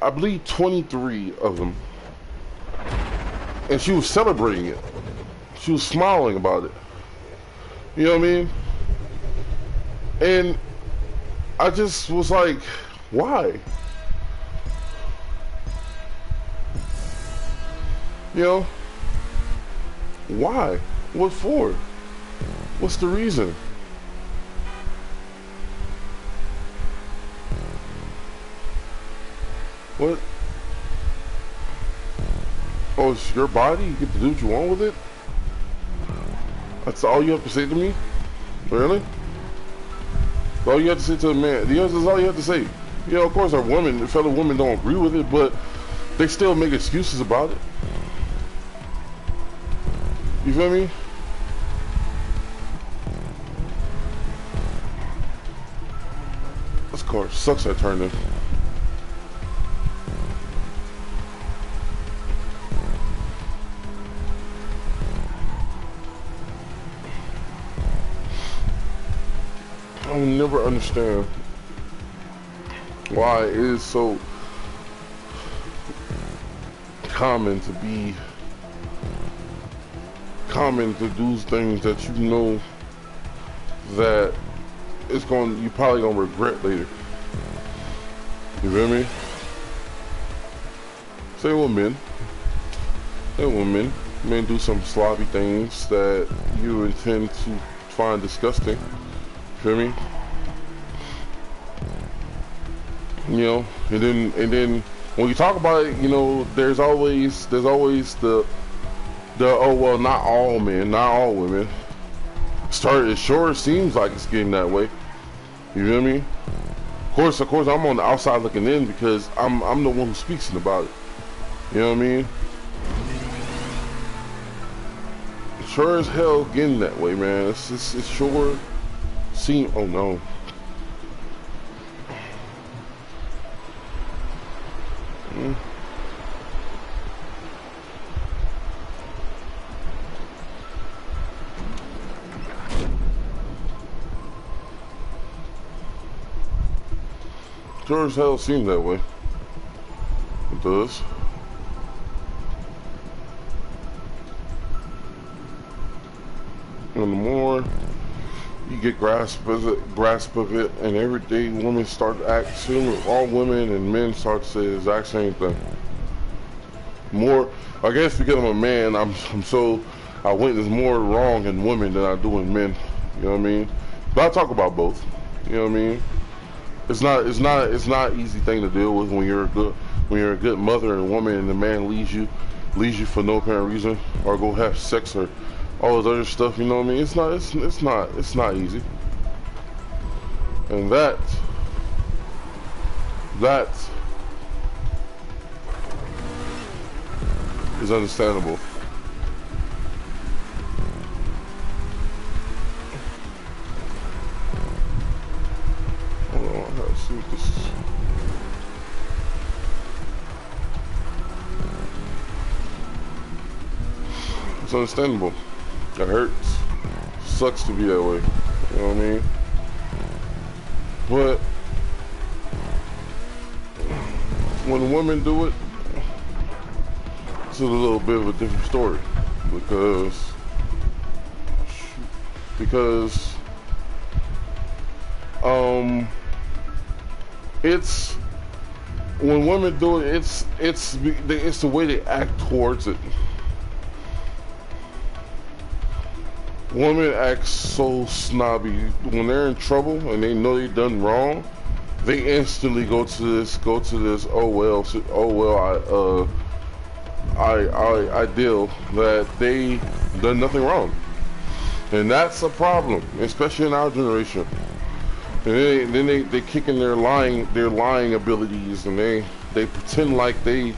I believe, 23 of them, and she was celebrating it. She was smiling about it. You know what I mean? And I just was like, why? You know? Why? What for? What's the reason? What? Oh, it's your body? You get to do what you want with it? That's all you have to say to me? Really? That's all you have to say to a man? That's all you have to say. You know, of course, our women, fellow women don't agree with it, but they still make excuses about it. You feel me? This car sucks at turning. I will never understand why it is so common to do things that you know that you probably gonna regret later. You feel me? Same with men. Same with men. Men do some sloppy things that you intend to find disgusting. Feel me? You know, and then when you talk about it, you know, there's always the oh well, not all men, not all women. It sure seems like it's getting that way. You feel me? Of course, I'm on the outside looking in because I'm the one who speaks about it. You know what I mean? Sure as hell getting that way, man. It's sure. Oh no. Sure as hell seems that way. It does. And the more you get grasp of it, and every day women start to act, soon all women and men start to say the exact same thing. More, I guess because I'm a man, I witness more wrong in women than I do in men. You know what I mean? But I talk about both. You know what I mean? It's not an easy thing to deal with when you're a good mother and woman, and the man leaves you for no apparent reason, or go have sex or all this other stuff. You know what I mean? It's not easy, and that is understandable. Let's see what this is. It's understandable. It hurts. Sucks to be that way. You know what I mean? But when women do it, it's a little bit of a different story because it's when women do it, it's the way they act towards it. Women act so snobby when they're in trouble and they know they've done wrong. They instantly go to this. Oh well, I deal that they done nothing wrong, and that's a problem, especially in our generation. And then they kick in their lying abilities, and they pretend like they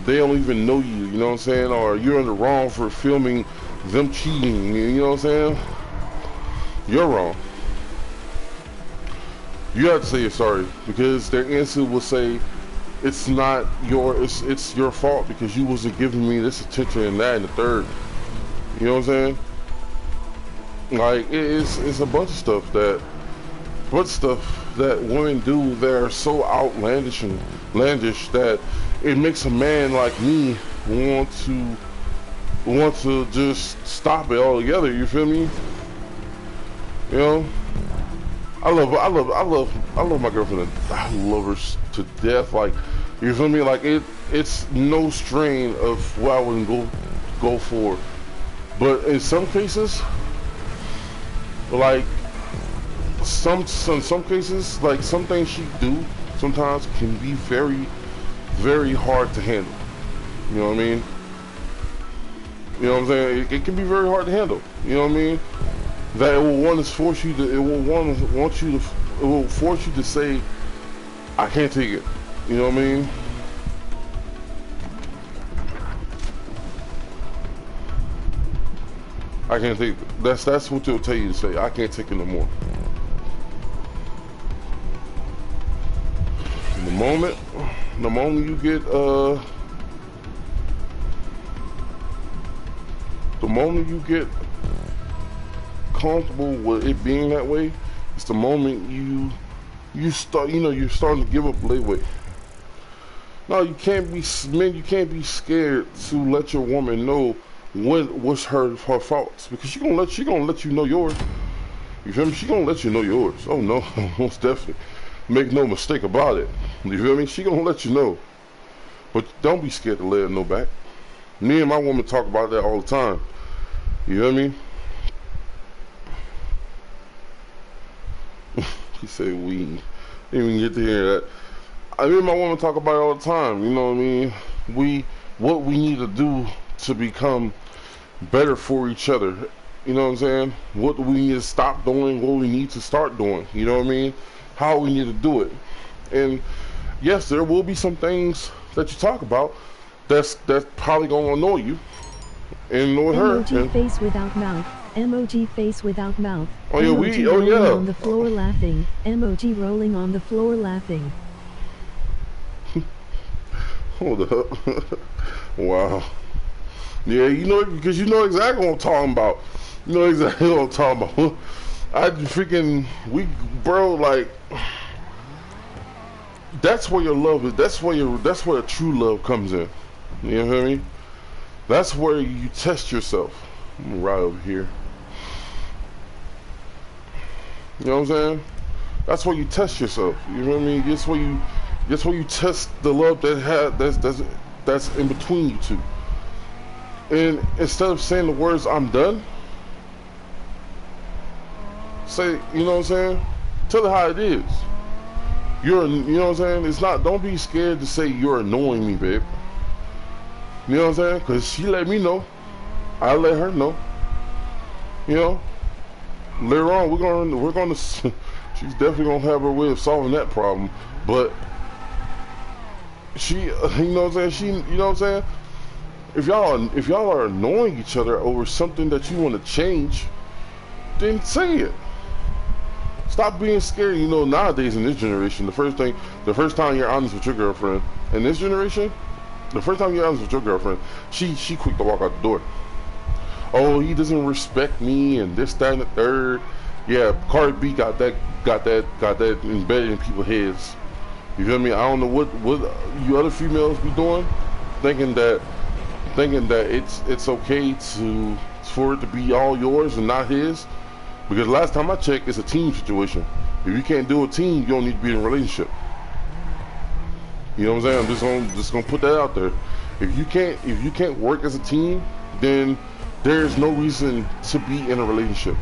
don't even know you. You know what I'm saying? Or you're in the wrong for filming them cheating, you know what I'm saying? You're wrong. You have to say you're sorry because their answer will say it's not your it's your fault because you wasn't giving me this attention and that and the third. You know what I'm saying? Like it's a bunch of stuff that women do that are so outlandish and outlandish that it makes a man like me want to just stop it altogether. You feel me? You know, I love my girlfriend. I love her to death. Like, you feel me? Like it's no strain of what I wouldn't go for. But in some cases, like some cases, like some things she do sometimes can be very, very hard to handle. You know what I mean? You know what I'm saying? It can be very hard to handle. You know what I mean? That it will force you to say, I can't take it. You know what I mean? I can't take it. That's what they'll tell you to say. I can't take it no more. And the moment you get comfortable with it being that way, it's the moment you're starting to give up leeway. No, you can't be scared to let your woman know what's her faults, because she gonna let you know yours. You feel me? She gonna let you know yours. Oh no, most definitely. Make no mistake about it. You feel me? She gonna let you know. But don't be scared to let her know back. Me and my woman talk about that all the time. You feel me? He said we didn't even get to hear that. I mean, my woman talk about it all the time. You know what I mean? What we need to do to become better for each other. You know what I'm saying? What do we need to stop doing? What we need to start doing? You know what I mean? How we need to do it. And yes, there will be some things that you talk about that's probably gonna annoy you and annoy her. Emoji face without mouth. Emoji face without mouth. Oh yeah, Emoji rolling on the floor laughing. Emoji rolling on the floor laughing. Hold up. Wow. Yeah, you know, because you know exactly what I'm talking about. You know exactly what I'm talking about. Bro, like, that's where your love is. That's where true love comes in. You know what I mean? That's where you test yourself. I'm right over here. You know what I'm saying? That's where you test yourself. You know what I mean? That's where you test the love that's in between you two. And instead of saying the words "I'm done," say, you know what I'm saying? Tell her how it is. You know what I'm saying? It's not. Don't be scared to say you're annoying me, babe. You know what I'm saying? Because she let me know. I let her know. You know. Later on, we're gonna. She's definitely gonna have her way of solving that problem. But she, you know what I'm saying? You know what I'm saying? If y'all are annoying each other over something that you want to change, then say it. Stop being scared. You know, nowadays in this generation, the first time you're honest with your girlfriend in this generation, the first time you're honest with your girlfriend, she quick to walk out the door. Oh, he doesn't respect me and this, that, and the third. Yeah, Cardi B got that embedded in people's heads. You feel me? I don't know what you other females be doing, thinking that it's okay for it to be all yours and not his. Because last time I checked, it's a team situation. If you can't do a team, you don't need to be in a relationship. You know what I'm saying? I'm just gonna put that out there. If you can't work as a team, then there's no reason to be in a relationship,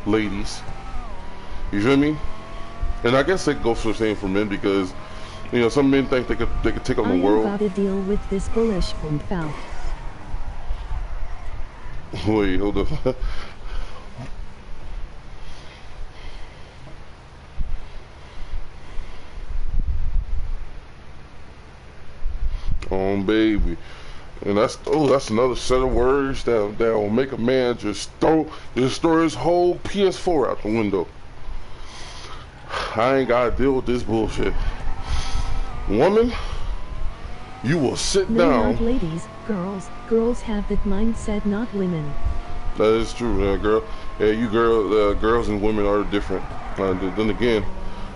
ladies. You feel me? And I guess that goes for the same for men, because you know some men think they could take on the world. I'm about to deal with this bullish foul. Wait, hold up. Oh baby, And that's another set of words that will make a man just throw his whole PS4 out the window. I ain't gotta deal with this bullshit. Woman, you will sit No, down. not ladies, girls. Girls have that mindset, not women. That is true, girl. Yeah, girls and women are different. Then again,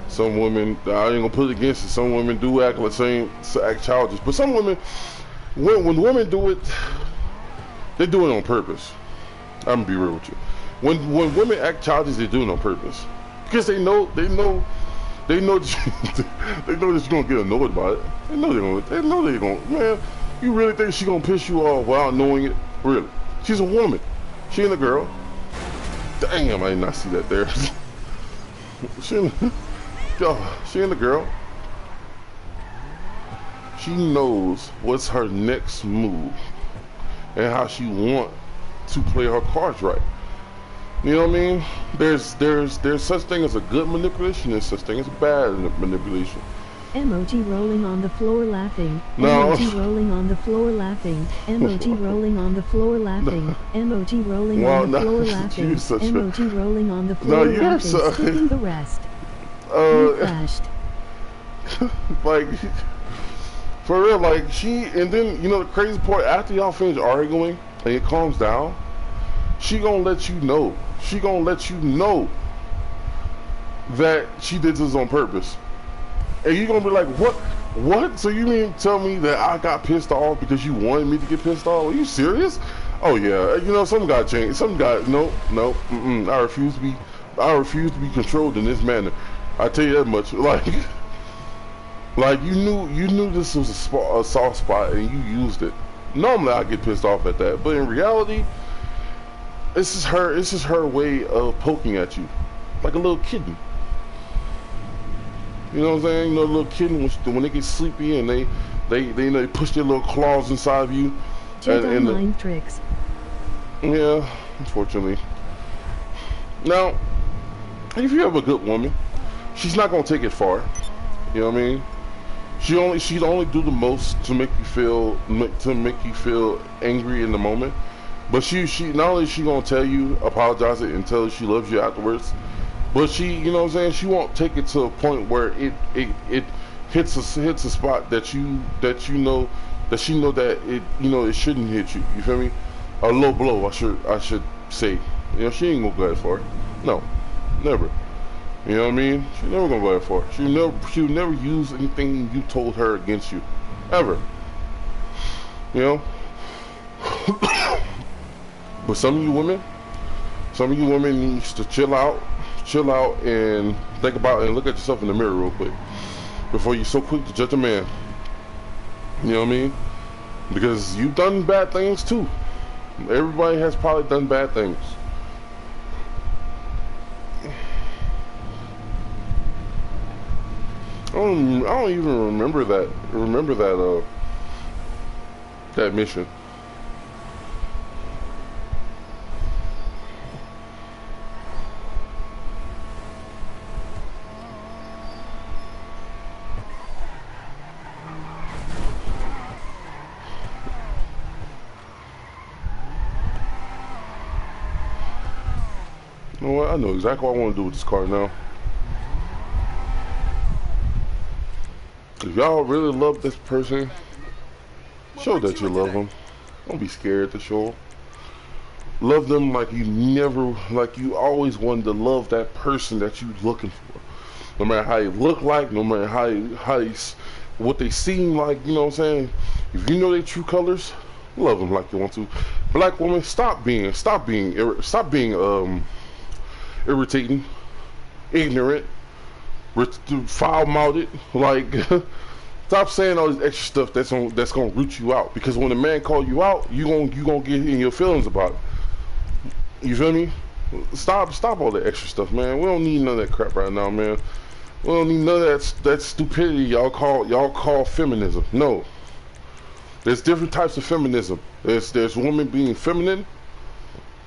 some women, I ain't gonna put it against it. Some women do act act childish, but some women, when women do it, they do it on purpose. I'm gonna be real with you. When women act childish, they do it on purpose because they know that they know that you're gonna get annoyed by it. They know they're gonna. Man, you really think she's gonna piss you off without knowing it? Really? She's a woman. She ain't a girl. Damn, I did not see that there. she ain't a girl. She knows what's her next move and how she want to play her cards right. You know what I mean? There's such thing as a good manipulation, there's such thing as a bad manipulation. Emoji rolling on the floor laughing. No. Emoji rolling on the floor laughing. Emoji rolling on the floor laughing. Emoji rolling on the floor laughing. Emoji rolling on the floor laughing. Skipping the rest. Flashed. Like, for real, like and then, you know, the crazy part, after y'all finish arguing and it calms down, she gonna let you know. She gonna let you know that she did this on purpose. And you're gonna be like, what? So you mean tell me that I got pissed off because you wanted me to get pissed off? Are you serious? Oh yeah, you know, something got changed. Something got, no, I refuse to be controlled in this manner. I tell you that much. Like you knew this was a soft spot and you used it. Normally I get pissed off at that, but in reality, this is her way of poking at you, like a little kitten. You know what I'm saying? You know, a little kitten when they get sleepy and they push their little claws inside of you. And mind tricks. Yeah, unfortunately. Now, if you have a good woman, she's not gonna take it far. You know what I mean? She'd only do the most to make you feel angry in the moment. But she not only is she gonna tell you, apologize it, and tell you she loves you afterwards, but she, you know what I'm saying, she won't take it to a point where it hits a spot that she know that it shouldn't hit you. You feel me? A low blow, I should say. You know, she ain't gonna go that far. No, never. You know what I mean? She's never gonna go that far. She'll never use anything you told her against you, ever. You know. But some of you women needs to chill out and think about and look at yourself in the mirror real quick before you're so quick to judge a man. You know what I mean? Because you've done bad things too. Everybody has probably done bad things. I don't even remember that mission. You know what? I know exactly what I want to do with this car now. If y'all really love this person, show that you love them. Don't be scared to show them. Love them like you always wanted to love that person that you looking for. No matter how you look like, no matter what they seem like, you know what I'm saying? If you know their true colors, love them like you want to. Black woman, stop being irritating, ignorant, foul-mouthed. Like, stop saying all this extra stuff that's gonna root you out. Because when a man call you out, you gonna get in your feelings about it. You feel me? Stop all that extra stuff, man. We don't need none of that crap right now, man. We don't need none of that stupidity y'all call feminism. No. There's different types of feminism. There's women being feminine,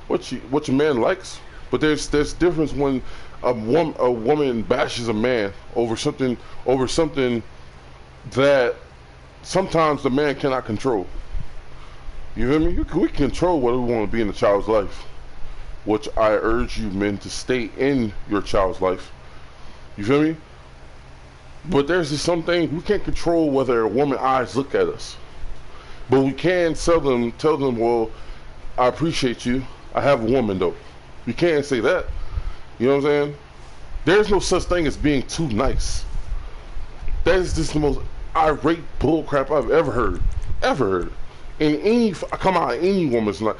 what your man likes. But there's difference when a woman bashes a man over something that sometimes the man cannot control. You feel me? We can control what we want to be in a child's life, which I urge you men to stay in your child's life. You feel me? But there's just some things we can't control whether a woman's eyes look at us. But we can tell them, well, I appreciate you. I have a woman though. We can't say that. You know what I'm saying? There's no such thing as being too nice. That is just the most irate bullcrap I've ever heard. Ever heard. In any, come out of any woman's life.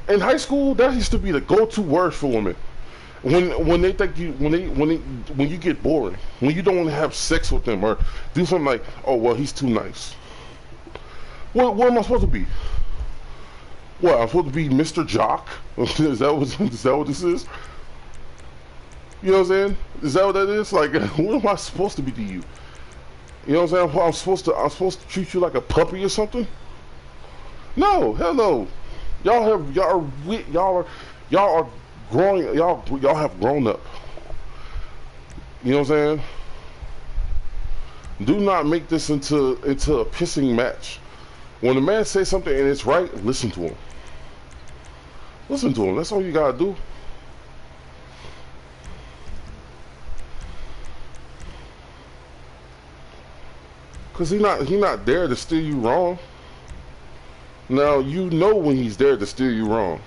In high school, that used to be the go-to word for women. When they think you, when you get bored, when you don't want to have sex with them or do something like, oh well, he's too nice. What am I supposed to be? What, I'm supposed to be Mr. Jock? Is that what this is? You know what I'm saying? Is that what that is? Like, what am I supposed to be to you? You know what I'm saying? I'm supposed to treat you like a puppy or something? No, hell no. Y'all are growing. Y'all have grown up. You know what I'm saying? Do not make this into a pissing match. When a man says something and it's right, listen to him. Listen to him. That's all you gotta do. Cause he not there to steer you wrong. Now you know when he's there to steer you wrong.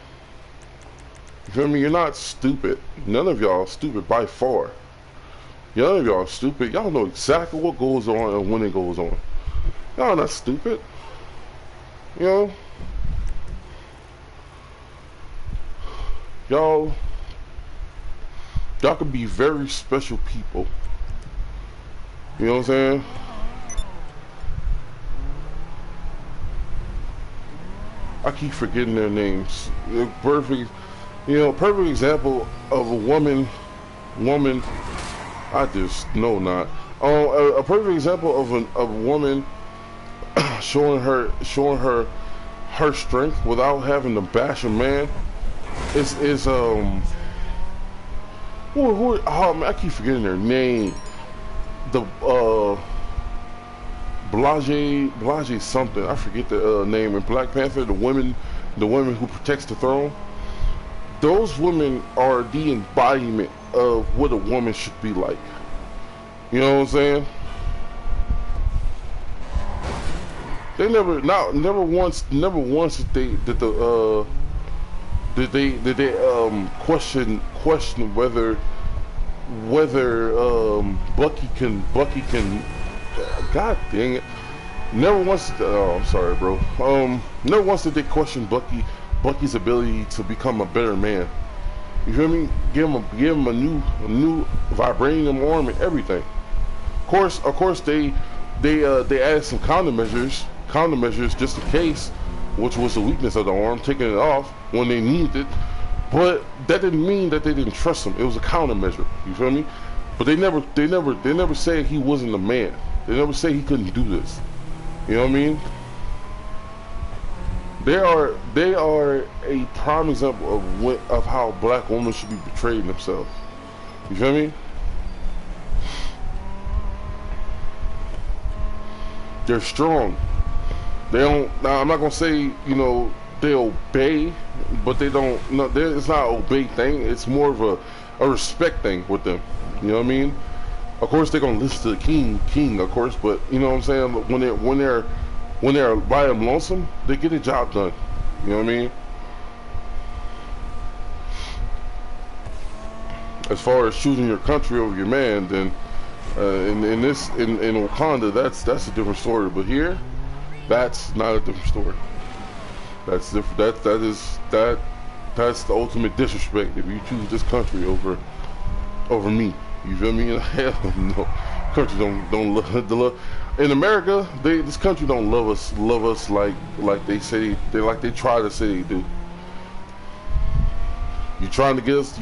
You feel me? You're not stupid. None of y'all are stupid by far. None of y'all are stupid. Y'all know exactly what goes on and when it goes on. Y'all not stupid. You know? Y'all could be very special people. You know what I'm saying? I keep forgetting their names. Perfect example of a woman. I just know not. A perfect example of a woman showing her strength without having to bash a man is I keep forgetting their name. The Blage something. I forget the name. In Black Panther, the women who protects the throne. Those women are the embodiment of what a woman should be like. You know what I'm saying? They never once did they question whether Bucky can God dang it. Never once I'm sorry, bro. Never once did they question Bucky's ability to become a better man. You feel me? Give him a new vibranium arm and everything. Of course they added some countermeasures just in case, which was the weakness of the arm, taking it off when they needed it. But that didn't mean that they didn't trust him. It was a countermeasure. You feel me? But they never said he wasn't a man. They never say he couldn't do this. You know what I mean? They are a prime example of how black women should be portraying themselves. You feel me? They're strong. They don't. Now I'm not gonna say they obey, but they don't. No, it's not an obey thing. It's more of a respect thing with them. You know what I mean? Of course they're gonna listen to the king, of course, but you know what I'm saying. When they're by them lonesome, they get the job done. You know what I mean? As far as choosing your country over your man, then in Wakanda, that's a different story. But here, that's not a different story. That's different. That's the ultimate disrespect if you choose this country over me. You feel me? Hell no. Country don't love. In America, this country don't love us like they say they try to say they do. You trying to get us to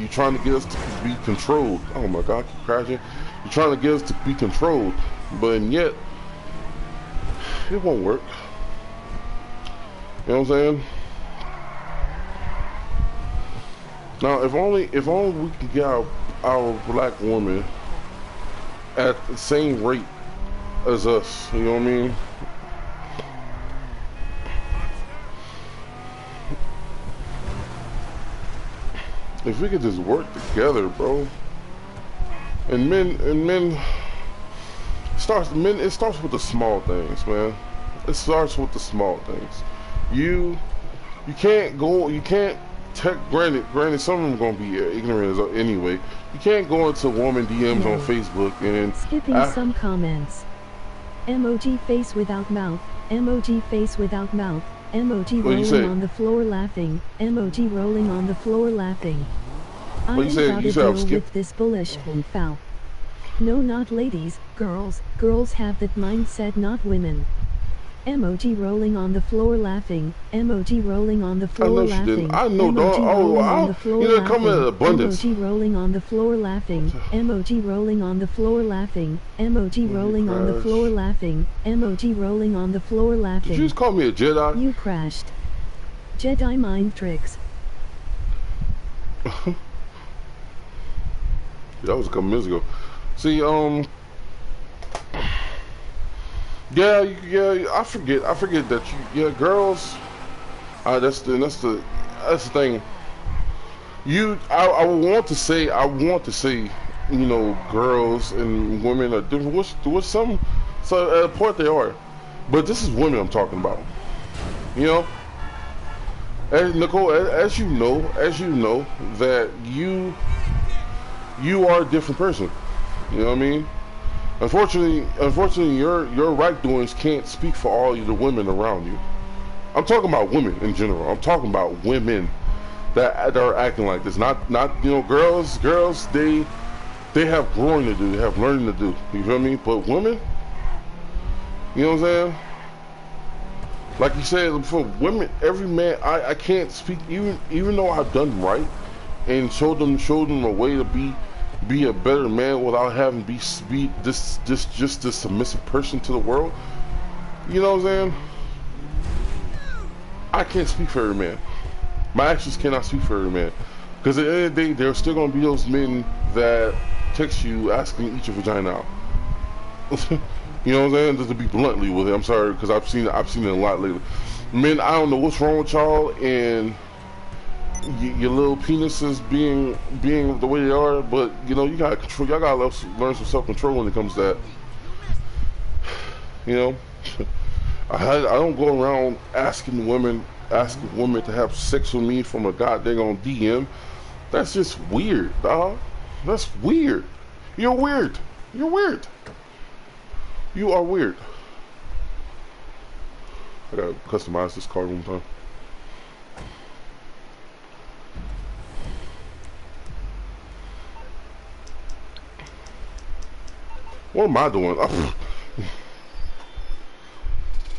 be controlled. Oh my God, I keep crashing. You're trying to get us to be controlled, but yet it won't work. You know what I'm saying? Now, if only we can get our black woman at the same rate as us, you know what I mean? we could just work together, bro. And men, it starts with the small things, man. It starts with the small things. You can't granted some of them gonna be ignorant anyway. You can't go into woman DMs on Facebook and skipping some comments. Emoji face without mouth. Emoji face without mouth. Emoji rolling on the floor laughing. Emoji rolling on the floor laughing. I ain't got to deal with this bullish foul. No, not ladies, girls. Girls have that mindset, not women. Emoji rolling on the floor laughing. Emoji rolling on the floor laughing. I know, dog. You know, come in abundance. Emoji rolling on the floor laughing. Emoji rolling on the floor laughing. Emoji rolling on the floor laughing. Emoji rolling on the floor laughing. Did you just call me a Jedi? You crashed. Jedi mind tricks. That was a couple minutes ago. See, yeah, I forget that girls. That's the thing. I want to say, you know, girls and women are different. What's some? So at a point they are, but this is women I'm talking about. You know, as Nicole, as you know that you are a different person. You know what I mean? Unfortunately, your right doings can't speak for all the women around you. I'm talking about women in general. I'm talking about women that are acting like this. Not you know, girls. They have growing to do. They have learning to do. You feel me? But women, you know what I'm saying? Like you said before, women. Every man. I can't speak even though I've done right and showed them a way to be a better man without having be this submissive person to the world. You know what I'm saying? I can't speak for every man. My actions cannot speak for every man. Because at the end of the day, there's still gonna be those men that text you asking to eat your vagina out. You know what I'm saying? Just to be bluntly with it. I'm sorry, because I've seen it a lot lately. Men, I don't know what's wrong with y'all and your little penises being the way they are, but you know, you gotta control. Y'all gotta learn some self-control when it comes to that. You know, I don't go around asking women to have sex with me from a goddamn DM. That's just weird, dog. That's weird. You're weird. You're weird. You are weird. I gotta customize this card one time. What am I doing?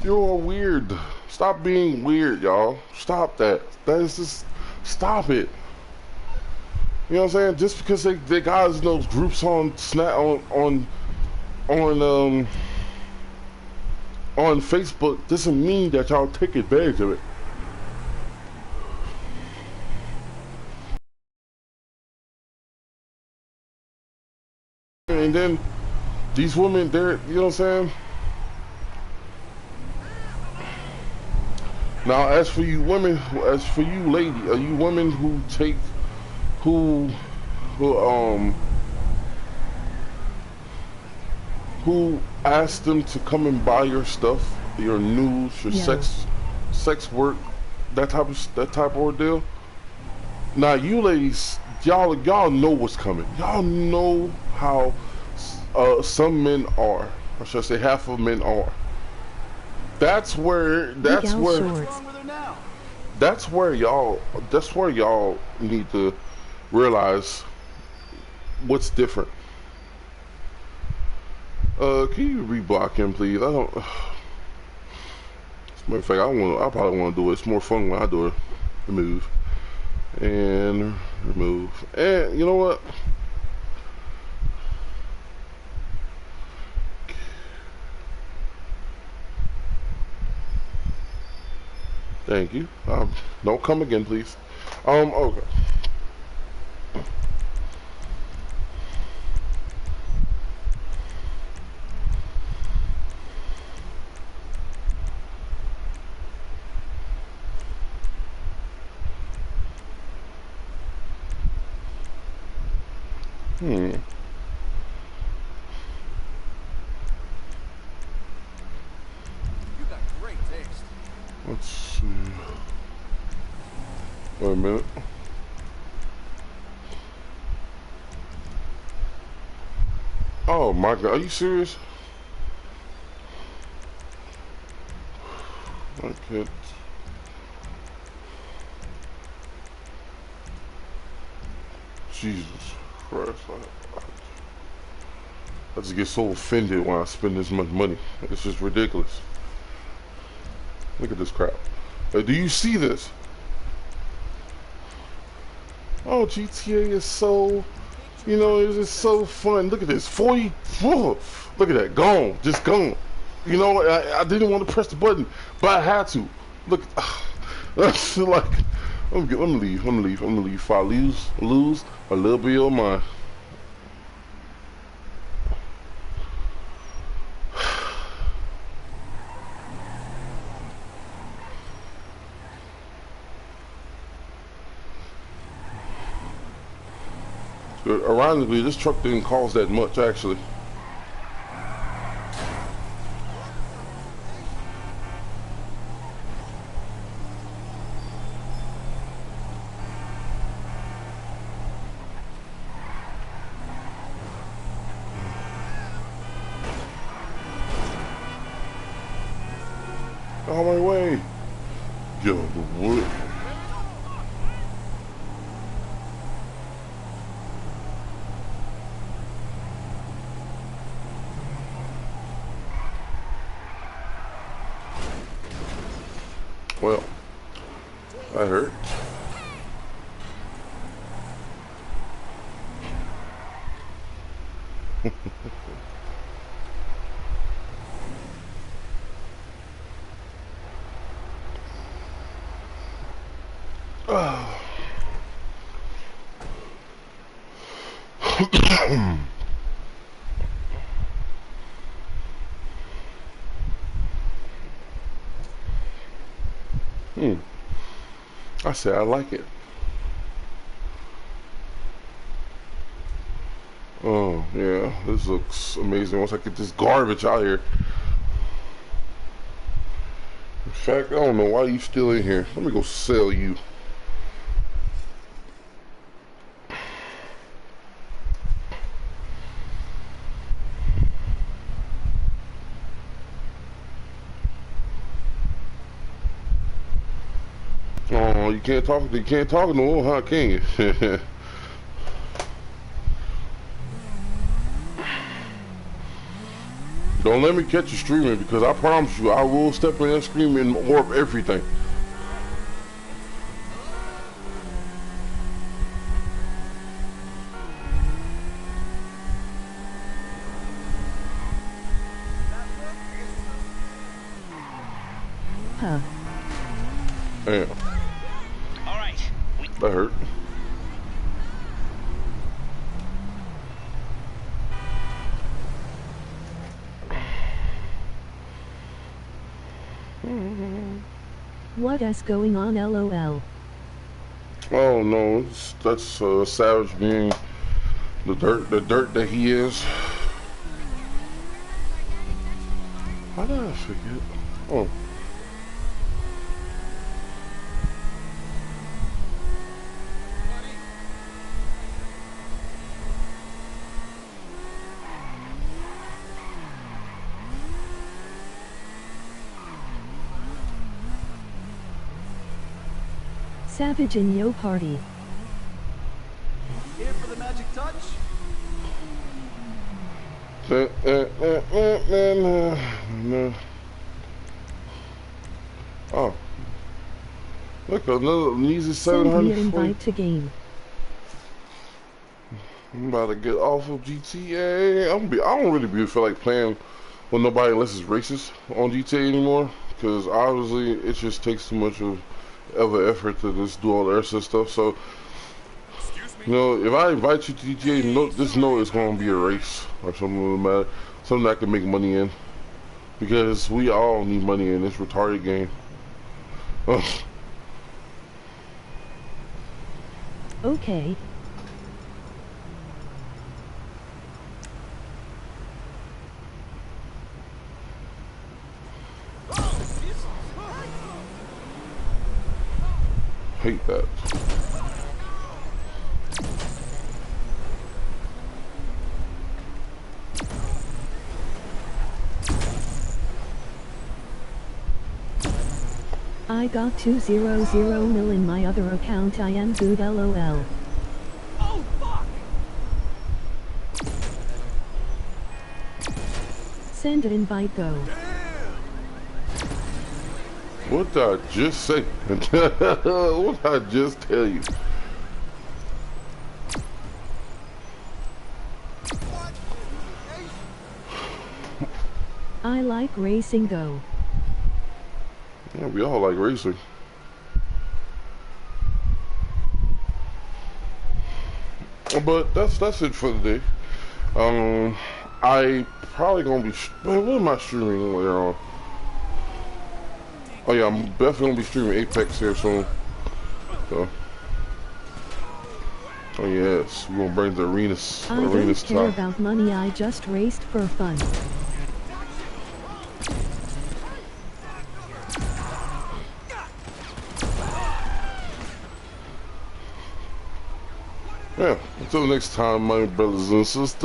You're weird. Stop being weird, y'all. Stop that. That is just, stop it. You know what I'm saying? Just because they guys in those groups on Facebook doesn't mean that y'all take advantage of it. And then these women, they're, you know what I'm saying? Now, as for you women, as for you lady, are you women who take, who ask them to come and buy your stuff, your nudes, your sex work, that type of ordeal? Now, you ladies, y'all know what's coming. Y'all know how some men are, or should I say half of men are. That's where y'all need to realize what's different. Can you reblock him, please? I don't. As a matter of fact, I probably want to do it. It's more fun when I do it. Remove and remove, and you know what? Thank you. Don't come again, please. Okay. Hmm. You got great taste. Let's see. Wait a minute. Oh my God, are you serious? I can't. Jesus Christ. I just get so offended when I spend this much money. It's just ridiculous. Look at this crap. Do you see this? Oh, GTA is so, you know, it's just so fun. Look at this, 40, look at that, gone, just gone. You know, I didn't want to press the button, but I had to. Look, that's like, let me leave. If I lose a little bit of mine. Ironically, this truck didn't cost that much, actually. On my way. Yo, the wood. Well, that hurt. I said I like it. Oh yeah, this looks amazing once I get this garbage out here. In fact, I don't know why you still in here. Let me go sell you. Oh, you can't talk. You can't talk no more, huh? Can you? Don't let me catch you streaming because I promise you, I will step in that screen and warp everything. Huh. Damn. All right. That hurt. What is going on, LOL? Oh no, that's Savage being the dirt that he is. How did I forget? Oh. Savage in yo party. Here for the magic touch? Oh. Look, another easy Send me 700. an invite to game. I'm about to get off of GTA. I don't really feel like playing with nobody unless it's racist on GTA anymore. Because obviously it just takes too much of an effort to just do all the rest of the stuff. So, you know, if I invite you to GTA, just know it's going to be a race or something like that. Something I can make money in. Because we all need money in this retarded game. Okay. Hate that. I got 200 mil in my other account. I am good, lol. Oh, fuck! Send an invite, go. What did I just say? What did I just tell you? I like racing, go. Yeah, we all like racing. But that's it for the day. I probably gonna be. Man, what am I streaming later on? Oh yeah, I'm definitely gonna be streaming Apex here soon. So. Oh yes, we're gonna bring the arenas. I don't care about money. I just raced for fun. Yeah, until next time, my brothers and sisters.